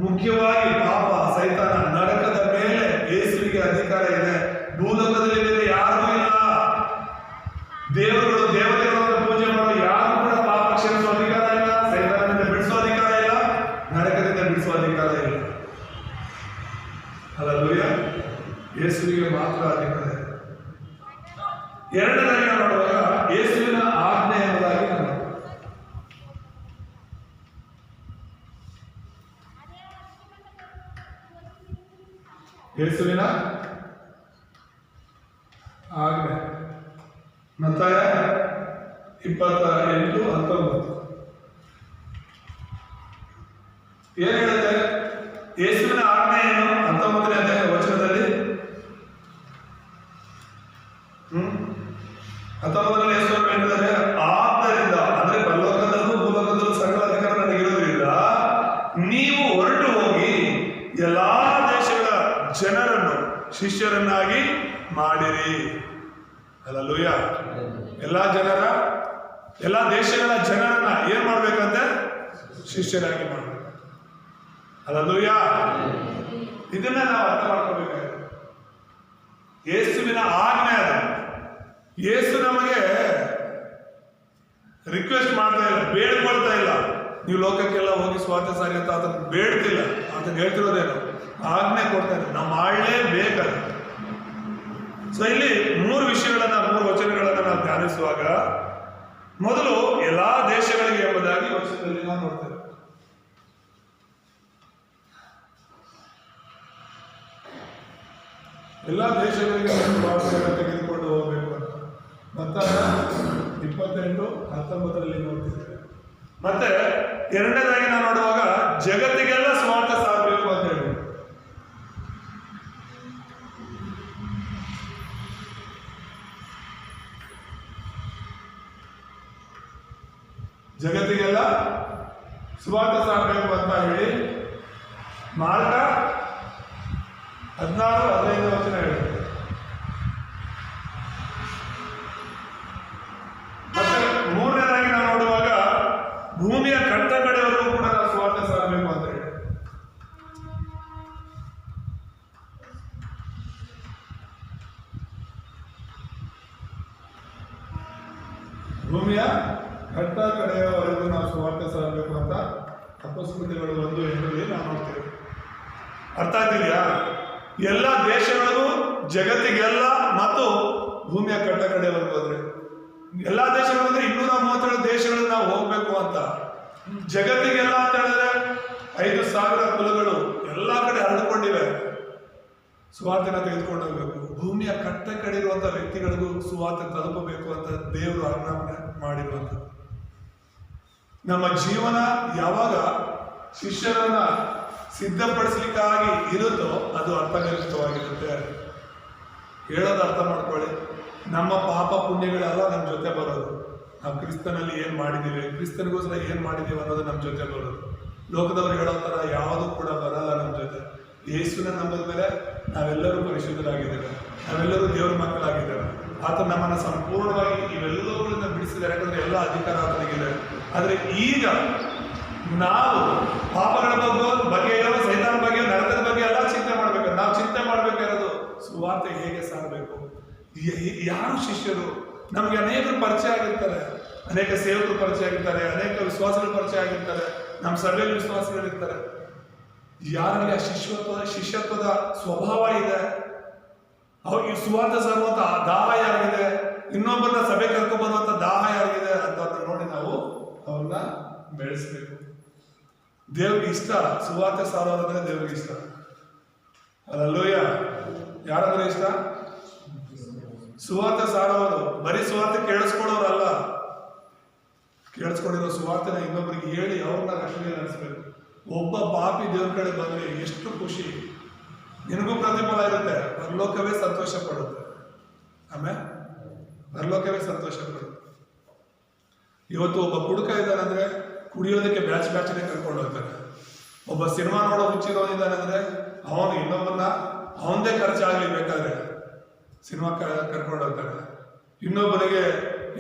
ಮುಖ್ಯವಾಗಿ ಪಾಪ ಸೈತಾನ ನರಕದ ಮೇಲೆ ಯೇಸುವಿಗೆ ಅಧಿಕಾರ ಇದೆ. ಭೂಲೋಕದಲ್ಲಿ ಬೇರೆ ಯಾರೂ ಇಲ್ಲ. ದೇವರುಗಳು ದೇವತೆಗಳನ್ನು ಪೂಜೆ ಮಾಡೋ ಯಾರು ಕೂಡ ಪಾಪ ಕ್ಷಮಿಸುವ ಅಧಿಕಾರ ಇಲ್ಲ, ಸೈತಾನದಿಂದ ಬಿಡಿಸುವ ಅಧಿಕಾರ ಇಲ್ಲ, ನರಕದಿಂದ ಬಿಡಿಸುವ ಅಧಿಕಾರ ಇಲ್ಲ. ಹಲ್ಲೆಲೂಯಾ. ಯೇಸುವಿಗೆ ಮಾತ್ರ ಅಧಿಕಾರ ಇದೆ. ಎರಡನೇದಾಗಿ ನಾವು ನೋಡುವಾಗ ಯೇಸುವಿನ ಆಜ್ಞೆ ಎಂಬುದಾಗಿ ನಾವು ಯೇಸುವಿನ ಆಜ್ಞೆ ಮತ್ತಾಯ 28:19 ಏನ್ ಹೇಳುತ್ತೆ? ಯೇಸುವಿನ ಆಜ್ಞೆ ಏನು? 19ನೇ ಅಧ್ಯಾಯ ವಚನದಲ್ಲಿ 19ರಲ್ಲಿ ಯೇಸು ಹೇಳಿದ್ದಾರೆ, ಆದ್ದರಿಂದ ಅಂದ್ರೆ ಪರಲೋಕದಲ್ಲೂ ಭೂಲೋಕದಲ್ಲೂ ಸಕಲ ಅಧಿಕಾರ ನನಗಿರೋದ್ರಿಂದ ನೀವು ಹೊರಟು ಹೋಗಿ ಎಲ್ಲಾ ದೇಶಗಳ ಜನರನ್ನು ಶಿಷ್ಯರನ್ನಾಗಿ ಮಾಡಿರಿ. ಹಲ್ಲೆಲೂಯಾ. ಎಲ್ಲಾ ದೇಶಗಳ ಜನರನ್ನ ಏನ್ ಮಾಡ್ಬೇಕಂತೆ? ಶಿಷ್ಯರಾಗಿ ಮಾಡ್ಬೇಕು. ಹಲ್ಲೆಲೂಯಾ. ಇದನ್ನ ನಾವು ಅರ್ಥ ಮಾಡ್ಕೋಬೇಕಾಗಿದೆ. ಯೇಸುವಿನ ಆಜ್ಞೆ ಅದು. ಯೇಸು ನಮಗೆ ರಿಕ್ವೆಸ್ಟ್ ಮಾಡ್ತಾ ಇಲ್ಲ, ಬೇಡ್ಕೊಳ್ತಾ ಇಲ್ಲ, ನೀವು ಲೋಕಕ್ಕೆಲ್ಲ ಹೋಗಿ ಸ್ವಾರ್ಥ ಸಾರಿ ಅಂತ ಆತ ಬೇಡ್ತಿಲ್ಲ. ಆತ ಹೇಳ್ತಿರೋದೇನು? ಆಜ್ಞೆ ಕೊಡ್ತಾ ಇಲ್ಲ, ನಾವು ಮಾಡಲೇಬೇಕಾದ. ಸೊ ಇಲ್ಲಿ 3 ವಿಷಯಗಳನ್ನ 3 ವಚನಗಳನ್ನ ನಾವು ಧ್ಯಾನಿಸುವಾಗ ಮೊದಲು ಎಲ್ಲಾ ದೇಶಗಳಿಗೆ ಎಂಬುದಾಗಿ ವಚನದಲ್ಲಿ ನಾವು ನೋಡ್ತೇವೆ. ಎಲ್ಲಾ ದೇಶಗಳಿಗೆ ತೆಗೆದುಕೊಂಡು ಹೋಗಬೇಕು ಅಂತ ಮತ್ತಾಯ 28:19 ನೋಡ್ತಿದ್ದೇವೆ. ಮತ್ತೆ ಎರಡನೇದಾಗಿ ನಾವು ನೋಡುವಾಗ ಜಗತ್ತಿಗೆಲ್ಲ ಸ್ವಾರ್ಥ ಸಾರಬೇಕು ಅಂತ ಹೇಳಿ ಜಗತ್ತಿಗೆಲ್ಲ ಸ್ವಾರ್ಥ ಸಾರಬೇಕು ಅಂತ ಹೇಳಿ ಮಾರ್ಕ 16:15 ವಚನ ಹೇಳಿ. ಮತ್ತೆ ಮೂರನೇದಾಗಿ ನಾವು ನೋಡುವಾಗ ಭೂಮಿಯ ಕಟ್ಟ ಕಡೆಯವರೆಗೂ ಕೂಡ ನಾವು ಸ್ವಾರ್ಥ ಸಾರಬೇಕು ಅಂತ ಹೇಳಿ. ಭೂಮಿಯ ಕಟ್ಟ ಕಡೆಯವರೆಗೂ ನಾವು ಸ್ವಾರ್ಥ ಸಾರಬೇಕು ಅಂತ ಅಪಸ್ಮೃತಿಗಳು 1:8 ನಾವು ನೋಡ್ತೇವೆ. ಅರ್ಥ ಆಗ್ತಿದೆಯಾ? ಎಲ್ಲ ದೇಶಗಳಿಗೂ ಜಗತ್ತಿಗೆಲ್ಲ ಮತ್ತು ಭೂಮಿಯ ಕಟ್ಟ ಕಡೆಯವರೆಗೂ ಅಂದ್ರೆ ಎಲ್ಲಾ ದೇಶಗಳಂದ್ರೆ 237 ದೇಶಗಳು ನಾವು ಹೋಗ್ಬೇಕು ಅಂತ. ಜಗತ್ತಿಗೆಲ್ಲ ಅಂತ ಹೇಳಿದ್ರೆ 5,000 ಕುಲಗಳು ಎಲ್ಲಾ ಕಡೆ ಹರಡಿಕೊಂಡಿವೆ. ಸುವಾರ್ತೆನ ತೆಗೆದುಕೊಂಡು ಹೋಗ್ಬೇಕು. ಭೂಮಿಯ ಕಟ್ಟ ಕಡೆ ಇರುವಂತ ವ್ಯಕ್ತಿಗಳಿಗೂ ಸುವಾರ್ತೆ ತಲುಪಬೇಕು ಅಂತ ದೇವರು ಆಜ್ಞಾಪನೆ ಮಾಡಿರುವಂತ. ನಮ್ಮ ಜೀವನ ಯಾವಾಗ ಶಿಷ್ಯರನ್ನ ಸಿದ್ಧಪಡಿಸ್ಲಿಕ್ಕಾಗಿ ಇರುತ್ತೋ ಅದು ಅರ್ಥಗರ್ಭಿತವಾಗಿರುತ್ತೆ. ಹೇಳೋದು ಅರ್ಥ ಮಾಡ್ಕೊಳ್ಳಿ. ನಮ್ಮ ಪಾಪ ಪುಣ್ಯಗಳೆಲ್ಲ ನಮ್ಮ ಜೊತೆ ಬರೋದು. ನಾವು ಕ್ರಿಸ್ತನಲ್ಲಿ ಏನ್ ಮಾಡಿದೀವಿ, ಕ್ರಿಸ್ತನಿಗೋಸ್ಕರ ಏನ್ ಮಾಡಿದೀವಿ ಅನ್ನೋದು ನಮ್ಮ ಜೊತೆ ಬರೋದು. ಲೋಕದವ್ರು ಹೇಳೋ ತರ ಯಾವುದು ಕೂಡ ಬರಲ್ಲ ನಮ್ಮ ಜೊತೆ. ಯೇಸುವಿನ ನಂಬದ ಮೇಲೆ ನಾವೆಲ್ಲರೂ ಪರಿಶುದ್ಧರಾಗಿದ್ದೇವೆ, ನಾವೆಲ್ಲರೂ ದೇವರ ಮಕ್ಕಳಾಗಿದ್ದೇವೆ. ಆತ ನಮ್ಮನ್ನ ಸಂಪೂರ್ಣವಾಗಿ ಇವೆಲ್ಲವುಗಳಿಂದ ಬಿಡಿಸಿದ್ದಾರೆ. ಯಾಕಂದ್ರೆ ಎಲ್ಲ ಅಧಿಕಾರ ಆತನಿಗಿದೆ. ಆದ್ರೆ ಈಗ ನಾವು ಪಾಪಗಳ ಬಗ್ಗೆಯೋ ಸೈತಾನ ಬಗ್ಗೆ ನರಕದ ಬಗ್ಗೆ ಎಲ್ಲ ಚಿಂತೆ ಮಾಡ್ಬೇಕು. ನಾವು ಚಿಂತೆ ಮಾಡ್ಬೇಕಾಗಿರೋದು ಸುವಾರ್ತೆ ಹೇಗೆ ಸಾರಬೇಕು, ಯಾರು ಶಿಷ್ಯರು. ನಮ್ಗೆ ಅನೇಕರು ಪರಿಚಯ ಆಗಿರ್ತಾರೆ, ಅನೇಕ ಸೇವಕರು ಪರಿಚಯ ಆಗಿರ್ತಾರೆ, ಅನೇಕ ವಿಶ್ವಾಸಗಳು ಪರಿಚಯ ಆಗಿರ್ತಾರೆ, ನಮ್ಮ ಸಭೆಯಲ್ಲಿ ವಿಶ್ವಾಸಗಳಿರ್ತಾರೆ. ಯಾರಲ್ಲಿ ಆ ಶಿಷ್ಯತ್ವದ ಸ್ವಭಾವ ಇದೆ, ಅವ್ರಿಗೆ ಸುವಾರ್ಥ ಸಾರುವಂತ ದಾಹ ಯಾರಿಗಿದೆ, ಇನ್ನೊಬ್ಬರನ್ನ ಸಭೆ ಕರ್ಕೊಂಡ್ ಬರುವಂತ ದಾಹ ಯಾರಿಗಿದೆ ಅಂತ ನೋಡಿ ನಾವು ಅವ್ರನ್ನ ಬೆಳೆಸ್ಬೇಕು. ದೇವ್ರಿಗೆ ಇಷ್ಟ ಸುವಾರ್ತೆ ಸಾರೋದಂದ್ರೆ ದೇವ್ರಿಗೆ ಇಷ್ಟ. ಹಲ್ಲೆಲೂಯಾ. ಯಾರಂದ್ರೆ ಇಷ್ಟ? ಸುವಾರ್ತೆ ಸಾರೋರು. ಬರೀ ಸುವಾರ್ತೆ ಕೇಳಿಸ್ಕೊಳ್ಳೋರಲ್ಲ, ಕೇಳಿಸ್ಕೊಂಡಿರೋ ಸುವಾರ್ತೆನ ಇನ್ನೊಬ್ಬರಿಗೆ ಹೇಳಿ ಅವ್ರನ್ನ ರಕ್ಷಣೆ ನಡೆಸಬೇಕು. ಒಬ್ಬ ಪಾಪಿ ದೇವ್ರ ಕಡೆ ಬಂದ್ರೆ ಎಷ್ಟು ಖುಷಿ, ನಿನಗೂ ಪ್ರತಿಫಲ ಇರುತ್ತೆ. ಪರಲೋಕವೇ ಸಂತೋಷ ಪಡುತ್ತೆ. ಆಮೇಲೆ ಪರಲೋಕವೇ ಸಂತೋಷ ಪಡುತ್ತೆ. ಇವತ್ತು ಒಬ್ಬ ಕುಡುಕ ಇದ್ದಾನಂದ್ರೆ ಕುಡಿಯೋದಕ್ಕೆ ಬ್ಯಾಚ್ನೇ ಕರ್ಕೊಂಡು ಹೋಗ್ತಾನೆ. ಒಬ್ಬ ಸಿನಿಮಾ ನೋಡೋ ಹುಚ್ಚಿರೋನಿದ್ದಾನಂದ್ರೆ ಅವನು ಇನ್ನೊಬ್ಬರನ್ನ ಅವನದೇ ಖರ್ಚಾಗ್ಲಿ ಬೇಕಾದ್ರೆ ಸಿನಿಮಾ ಕರ್ಕೊಂಡು ಹೋಗ್ತಾನೆ. ಇನ್ನೊಬ್ಬನಿಗೆ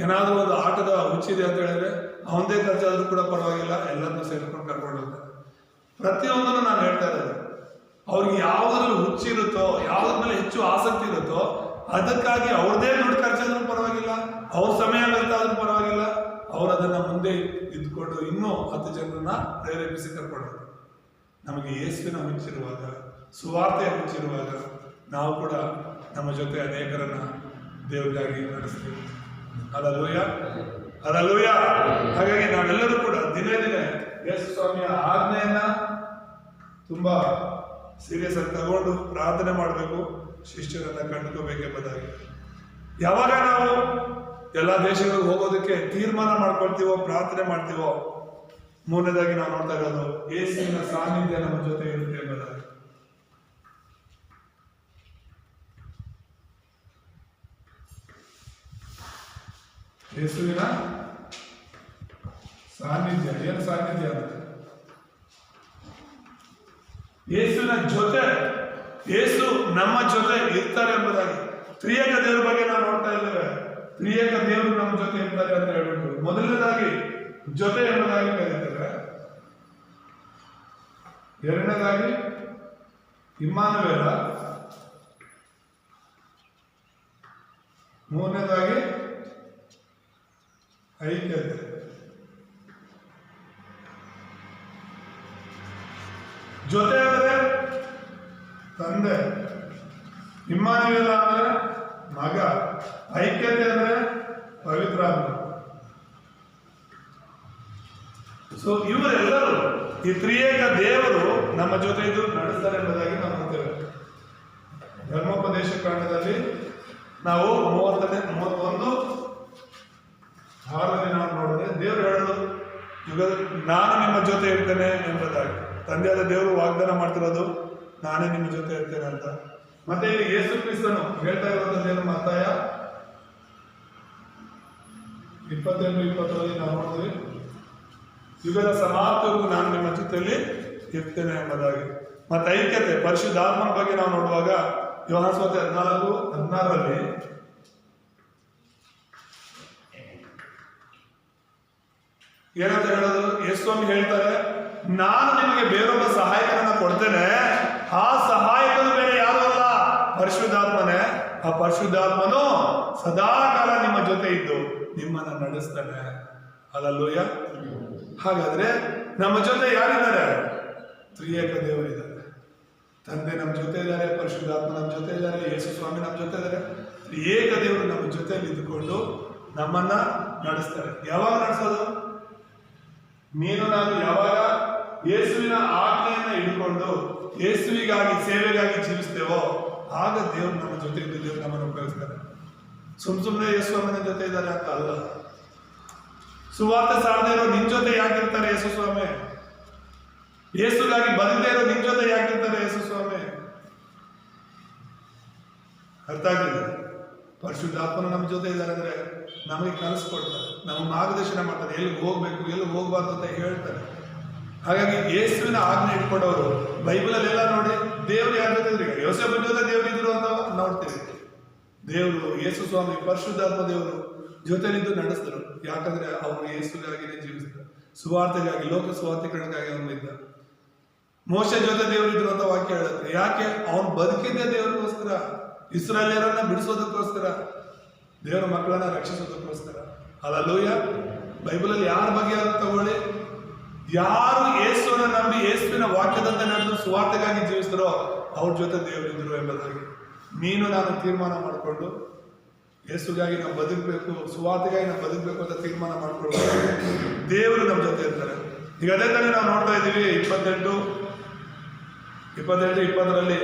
ಏನಾದರೂ ಒಂದು ಆಟದ ಹುಚ್ಚಿದೆ ಅಂತ ಹೇಳಿದ್ರೆ ಅವನದೇ ಖರ್ಚಾದ್ರೂ ಕೂಡ ಪರವಾಗಿಲ್ಲ, ಎಲ್ಲರನ್ನೂ ಸೇರ್ಕೊಂಡು ಕರ್ಕೊಂಡು ಹೋಗ್ತಾರೆ. ಪ್ರತಿಯೊಂದನ್ನು ನಾನು ಹೇಳ್ತಾ ಇರೋದು, ಅವ್ರಿಗೆ ಯಾವುದ್ರಲ್ಲಿ ಹುಚ್ಚಿರುತ್ತೋ, ಯಾವುದ್ರ ಮೇಲೆ ಹೆಚ್ಚು ಆಸಕ್ತಿ ಇರುತ್ತೋ ಅದಕ್ಕಾಗಿ ಅವ್ರದೇ ದುಡ್ಡು ಖರ್ಚಾದ್ರೂ ಪರವಾಗಿಲ್ಲ, ಅವ್ರ ಸಮಯ ವ್ಯರ್ಥ ಆದ್ರೂ ಪರವಾಗಿಲ್ಲ, ಅವ್ರು ಅದನ್ನ ಮುಂದೆ ಇದ್ಕೊಂಡು ಇನ್ನೂ 10 ಜನರನ್ನ ಪ್ರೇರೇಪಿಸಿ ಕರ್ಕೊಂಡು. ನಮಗೆ ಯೇಸುವಿನ ಹುಚ್ಚಿರುವಾಗ, ಸುವಾರ್ತೆಯ ಹುಚ್ಚಿರುವಾಗ ನಾವು ಕೂಡ ನಮ್ಮ ಜೊತೆ ಅನೇಕರನ್ನ ದೇವರಿಗಾಗಿ ನಡೆಸ್ತೀವಿ. Hallelujah, hallelujah. ಹಾಗಾಗಿ ನಾವೆಲ್ಲರೂ ಕೂಡ ದಿನೇ ದಿನೇ ಯೇಸು ಸ್ವಾಮಿಯ ಆಜ್ಞೆಯನ್ನ ತುಂಬಾ ಸೀರಿಯಸ್ ಆಗಿ ತಗೊಂಡು ಪ್ರಾರ್ಥನೆ ಮಾಡಬೇಕು, ಶಿಷ್ಯರನ್ನ ಕಂಡುಕೋಬೇಕೆಂಬುದಾಗಿ. ಯಾವಾಗ ನಾವು ಎಲ್ಲ ದೇಶಗಳಿಗೆ ಹೋಗೋದಕ್ಕೆ ತೀರ್ಮಾನ ಮಾಡ್ಕೊಳ್ತೀವೋ, ಪ್ರಾರ್ಥನೆ ಮಾಡ್ತೀವೋ, ಮೂರನೇದಾಗಿ ನಾವು ನೋಡ್ತಾ ಇರೋದು ಯೇಸುವಿನ ಸಾನ್ನಿಧ್ಯ ನಮ್ಮ ಜೊತೆ ಇರುತ್ತೆ ಎಂಬುದಾಗಿ. ಯೇಸುವಿನ ಸಾನ್ನಿಧ್ಯ, ಏನು ಸಾನ್ನಿಧ್ಯ ಅಂದ್ರೆ ಯೇಸುವಿನ ಜೊತೆ, ಯೇಸು ನಮ್ಮ ಜೊತೆ ಇರ್ತಾರೆ ಎಂಬುದಾಗಿ. ತ್ರಿಯೇಕ ದೇವರ ಬಗ್ಗೆ ನಾವು ನೋಡ್ತಾ ಇದ್ದೇವೆ. ತ್ರಿಯೇಕ ದೇವರು ನಮ್ಮ ಜೊತೆ ಇರ್ತಾರೆ ಅಂತ ಹೇಳ್ಬಿಟ್ಟು ಮೊದಲನೇದಾಗಿ ಜೊತೆ ಎಂಬುದಾಗಿ ಕರೀತಾರೆ. ಎರಡನೇದಾಗಿ ಇಮ್ಮಾನುವೇಲ, ಮೂರನೇದಾಗಿ ಐಕ್ಯತೆ. ಜೊತೆ ಅಂದರೆ ತಂದೆ, ಇಮ್ಮಾನುವೇಲ ಅಂದ್ರೆ ಮಗ, ಐಕ್ಯತೆ ಅಂದ್ರೆ ಪವಿತ್ರಾತ್ಮ. ಸೊ ಇವರೆಲ್ಲರೂ, ಈ ತ್ರಿಯೇಕ ದೇವರು ನಮ್ಮ ಜೊತೆ ಇದು ನಡೆಸ್ತಾರೆ ಎಂಬುದಾಗಿ ನಾವು ನೋಡ್ತೇವೆ. ಧರ್ಮೋಪದೇಶ ಕಾಂಡದಲ್ಲಿ ನಾವು 31:6 ನಾವು ನೋಡಿದ್ರೆ ದೇವರು ಹೇಳೋದು, ನಾನು ನಿಮ್ಮ ಜೊತೆ ಇರ್ತೇನೆ ಎಂಬುದಾಗಿ. ತಂದೆಯಾದ ದೇವರು ವಾಗ್ದಾನ ಮಾಡ್ತಿರೋದು ನಾನೇ ನಿಮ್ಮ ಜೊತೆ ಇರ್ತೇನೆ ಅಂತ. ಮತ್ತೆ ಇಲ್ಲಿ ಯೇಸು ಕ್ರಿಸ್ತನು ಹೇಳ್ತಾ ಇರುವಂತದ್ದೇನು, ಮತ್ತಾಯ 28:20 ನಾವು ನೋಡಿದ್ವಿ, ಯುಗದ ಸಮಾಪ್ತಿವರೆಗೂ ನಾನು ನಿಮ್ಮ ಜೊತೆಯಲ್ಲಿ ಇರ್ತೇನೆ ಎಂಬುದಾಗಿ. ಮತ್ತೆ ಐಕ್ಯತೆ, ಪರಿಶುದ್ಧಾತ್ಮನ ಬಗ್ಗೆ ನಾವು ನೋಡುವಾಗ ಯೋಹಾನ ಸುವಾರ್ತೆ 14:16 ಏನಂತ ಹೇಳೋದು, ಯೇಸು ಸ್ವಾಮಿ ಹೇಳ್ತಾರೆ, ನಾನು ನಿಮಗೆ ಬೇರೊಬ್ಬ ಸಹಾಯಕನನ್ನ ಕೊಡ್ತೇನೆ, ಆ ಸಹಾಯಕನ ಬೇರೆ ಯಾರು ಅಲ್ಲ, ಪರಿಶುದ್ಧಾತ್ಮನೇ. ಆ ಪರಿಶುದ್ಧಾತ್ಮನು ಸದಾ ಕಾಲ ನಿಮ್ಮ ಜೊತೆ ಇದ್ದು ನಿಮ್ಮನ್ನ ನಡೆಸ್ತಾನೆ. ಹಲ್ಲೆಲೂಯಾ. ಹಾಗಾದ್ರೆ ನಮ್ಮ ಜೊತೆ ಯಾರಿದ್ದಾರೆ? ತ್ರಿಯೇಕ ದೇವರಿದ್ದಾರೆ. ತಂದೆ ನಮ್ಮ ಜೊತೆ ಇದ್ದಾರೆ, ಪರಿಶುದ್ಧಾತ್ಮ ನಮ್ಮ ಜೊತೆ ಇದ್ದಾರೆ, ಯೇಸು ಸ್ವಾಮಿ ನಮ್ಮ ಜೊತೆ ಇದ್ದಾರೆ. ತ್ರಿಯೇಕ ದೇವರು ನಮ್ಮ ಜೊತೆಯಲ್ಲಿ ಇದ್ದುಕೊಂಡು ನಮ್ಮನ್ನ ನಡೆಸ್ತಾರೆ. ಯಾವಾಗ ನಡೆಸೋದು? ನೀನು ನಾನು ಯಾವಾಗ ಯೇಸುವಿನ ಆಜ್ಞೆಯನ್ನ ಹಿಡ್ಕೊಂಡು ಯೇಸುವಿಗಾಗಿ, ಸೇವೆಗಾಗಿ ಜೀವಿಸ್ತೇವೋ ಆಗ ದೇವರು ನಮ್ಮ ಜೊತೆ ಇದ್ದು ದೇವರು ನಮ್ಮನ್ನು ಉಪಯೋಗಿಸ್ತಾರೆ. ಸುಮ್ಮನೆ ಯೇಸು ಸ್ವಾಮಿನ ಜೊತೆ ಇದ್ದಾರೆ ಅಂತ ಅಲ್ಲ. ಸುವಾರ್ತೆ ಸಾರದೇ ಇರೋ ನಿನ್ ಜೊತೆ ಯಾಕಿರ್ತಾರೆ ಯೇಸು ಸ್ವಾಮಿ? ಯೇಸುಗಾಗಿ ಬದುಕದೇ ಇರೋ ನಿನ್ ಜೊತೆ ಯಾಕಿರ್ತಾರೆ ಯೇಸು ಸ್ವಾಮಿ? ಅರ್ಥ ಆಗ್ತಿದೆ? ಪರಿಶುದ್ಧಾತ್ಮನ ನಮ್ಮ ಜೊತೆ ಇದ್ದಾರೆ ಅಂದ್ರೆ ನಮಗೆ ಕಲಿಸ್ಕೊಡ್ತಾರೆ, ನಮಗೆ ಮಾರ್ಗದರ್ಶನ ಮಾಡ್ತಾರೆ, ಎಲ್ಲಿಗೆ ಹೋಗ್ಬೇಕು ಎಲ್ಲಿಗೆ ಹೋಗ್ಬಾರ್ದು ಅಂತ ಹೇಳ್ತಾರೆ. ಹಾಗಾಗಿ ಯೇಸುವಿನ ಆಜ್ಞೆ ಇಟ್ಕೊಂಡವರು ಬೈಬಲಲ್ಲೆಲ್ಲ ನೋಡಿ ದೇವ್ರು ಯಾರ ಜೊತೆ ಇದ್ರು, ಯೋಸೇಫನ ಜೊತೆ ದೇವ್ರು ಇದ್ರು ಅಂತ ನೋಡ್ತೀವಿ. ದೇವರು ಯೇಸು ಸ್ವಾಮಿ ಪರಿಶುದ್ಧಾತ್ಮ ದೇವರು ಜೊತೆಲಿದ್ದು ನಡೆಸಿದ್ರು. ಯಾಕಂದ್ರೆ ಅವರು ಯೇಸುಗಾಗಿನೇ ಜೀವಿಸಿದ್ರು, ಸುವಾರ್ತೆಗಾಗಿ, ಲೋಕ ಸುವಾರ್ತೀಕರಣಕ್ಕಾಗಿ ಅವನಿದ್ದ. ಮೋಶೆ ಜೊತೆ ದೇವರಿದ್ರು ಅಂತ ವಾಕ್ಯ ಹೇಳುತ್ತೆ. ಯಾಕೆ? ಅವನು ಬದುಕಿದ್ದೇ ದೇವರಿಗೋಸ್ಕರ, ಇಸ್ರಾಯೇಲರನ್ನ ಬಿಡಿಸೋದಕ್ಕೋಸ್ಕರ, ದೇವರ ಮಕ್ಕಳನ್ನ ರಕ್ಷಿಸೋದಕ್ಕೋಸ್ಕರ. ಹಲ್ಲೆಲೂಯಾ. ಬೈಬಲಲ್ಲಿ ಯಾರ ಬಗ್ಗೆ ಯಾರು ತಗೊಳ್ಳಿ, ಯಾರು ಯೇಸುವನ್ನ ನಂಬಿ ಯೇಸುವಿನ ವಾಕ್ಯದಂತೆ ನಡೆದು ಸುವಾರ್ತೆಗಾಗಿ ಜೀವಿಸಿದ್ರೋ ಅವ್ರ ಜೊತೆ ದೇವರಿದ್ರು ಎಂಬುದಾಗಿ. ನೀನು ನಾನು ತೀರ್ಮಾನ ಮಾಡಿಕೊಂಡು ಯೇಸುಗಾಗಿ ನಾವು ಬದುಕಬೇಕು, ಸುವಾರ್ತೆಗಾಗಿ ನಾವು ಬದುಕಬೇಕು ಅಂತ ತೀರ್ಮಾನ ಮಾಡ್ಕೊಂಡು ದೇವರು ನಮ್ಮ ಜೊತೆ ಇರ್ತಾರೆ. ಈಗ ಅದೇ ತಾನೇ ನಾವು ನೋಡ್ತಾ ಇದ್ದೀವಿ 28:20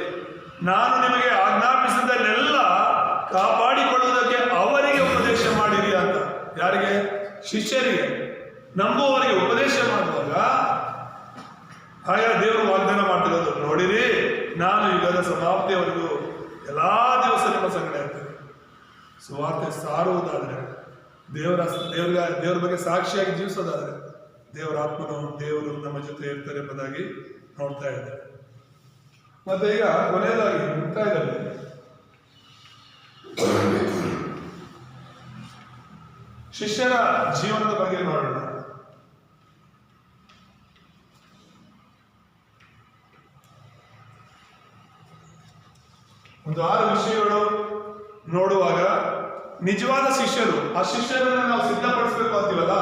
ನಾನು ನಿಮಗೆ ಆಜ್ಞಾಪಿಸಿದ್ದನ್ನೆಲ್ಲ ಕಾಪಾಡಿಕೊಳ್ಳುವುದಕ್ಕೆ ಅವರಿಗೆ ಉಪದೇಶ ಮಾಡಿರಿ ಅಂತ. ಯಾರಿಗೆ? ಶಿಷ್ಯರಿಗೆ, ನಂಬುವವರಿಗೆ ಉಪದೇಶ ಮಾಡುವಾಗ ಹಾಗೆ ದೇವರು ವಾಗ್ದಾನ ಮಾಡ್ತಿರೋದು, ನೋಡಿರಿ ನಾನು ಯುಗದ ಸಮಾಪ್ತಿಯವರೆಗೂ ಎಲ್ಲಾ ದಿವಸ ನಿಮ್ಮ ಸಂಗಡ ಇರ್ತೇನೆ. ಸುವಾರ್ತೆ ಸಾರುವುದಾದ್ರೆ, ದೇವರ ಬಗ್ಗೆ ಸಾಕ್ಷಿಯಾಗಿ ಜೀವಿಸೋದಾದ್ರೆ ದೇವರ ಆತ್ಮನು, ದೇವರು ನಮ್ಮ ಜೊತೆ ಇರ್ತಾರೆ ಎಂಬುದಾಗಿ ನೋಡ್ತಾ ಇದ್ದಾರೆ. ಮತ್ತೆ ಈಗ ಕೊನೆಯದಾಗಿ ಮುಕ್ತಾಯದಲ್ಲಿ ಶಿಷ್ಯರ ಜೀವನದ ಬಗ್ಗೆ ನೋಡೋಣ. ಒಂದು 6 ವಿಷಯಗಳು ನೋಡುವಾಗ ನಿಜವಾದ ಶಿಷ್ಯರು, ಆ ಶಿಷ್ಯರನ್ನ ನಾವು ಸಿದ್ಧಪಡಿಸ್ಬೇಕು ಅಂತೀವಲ್ಲ,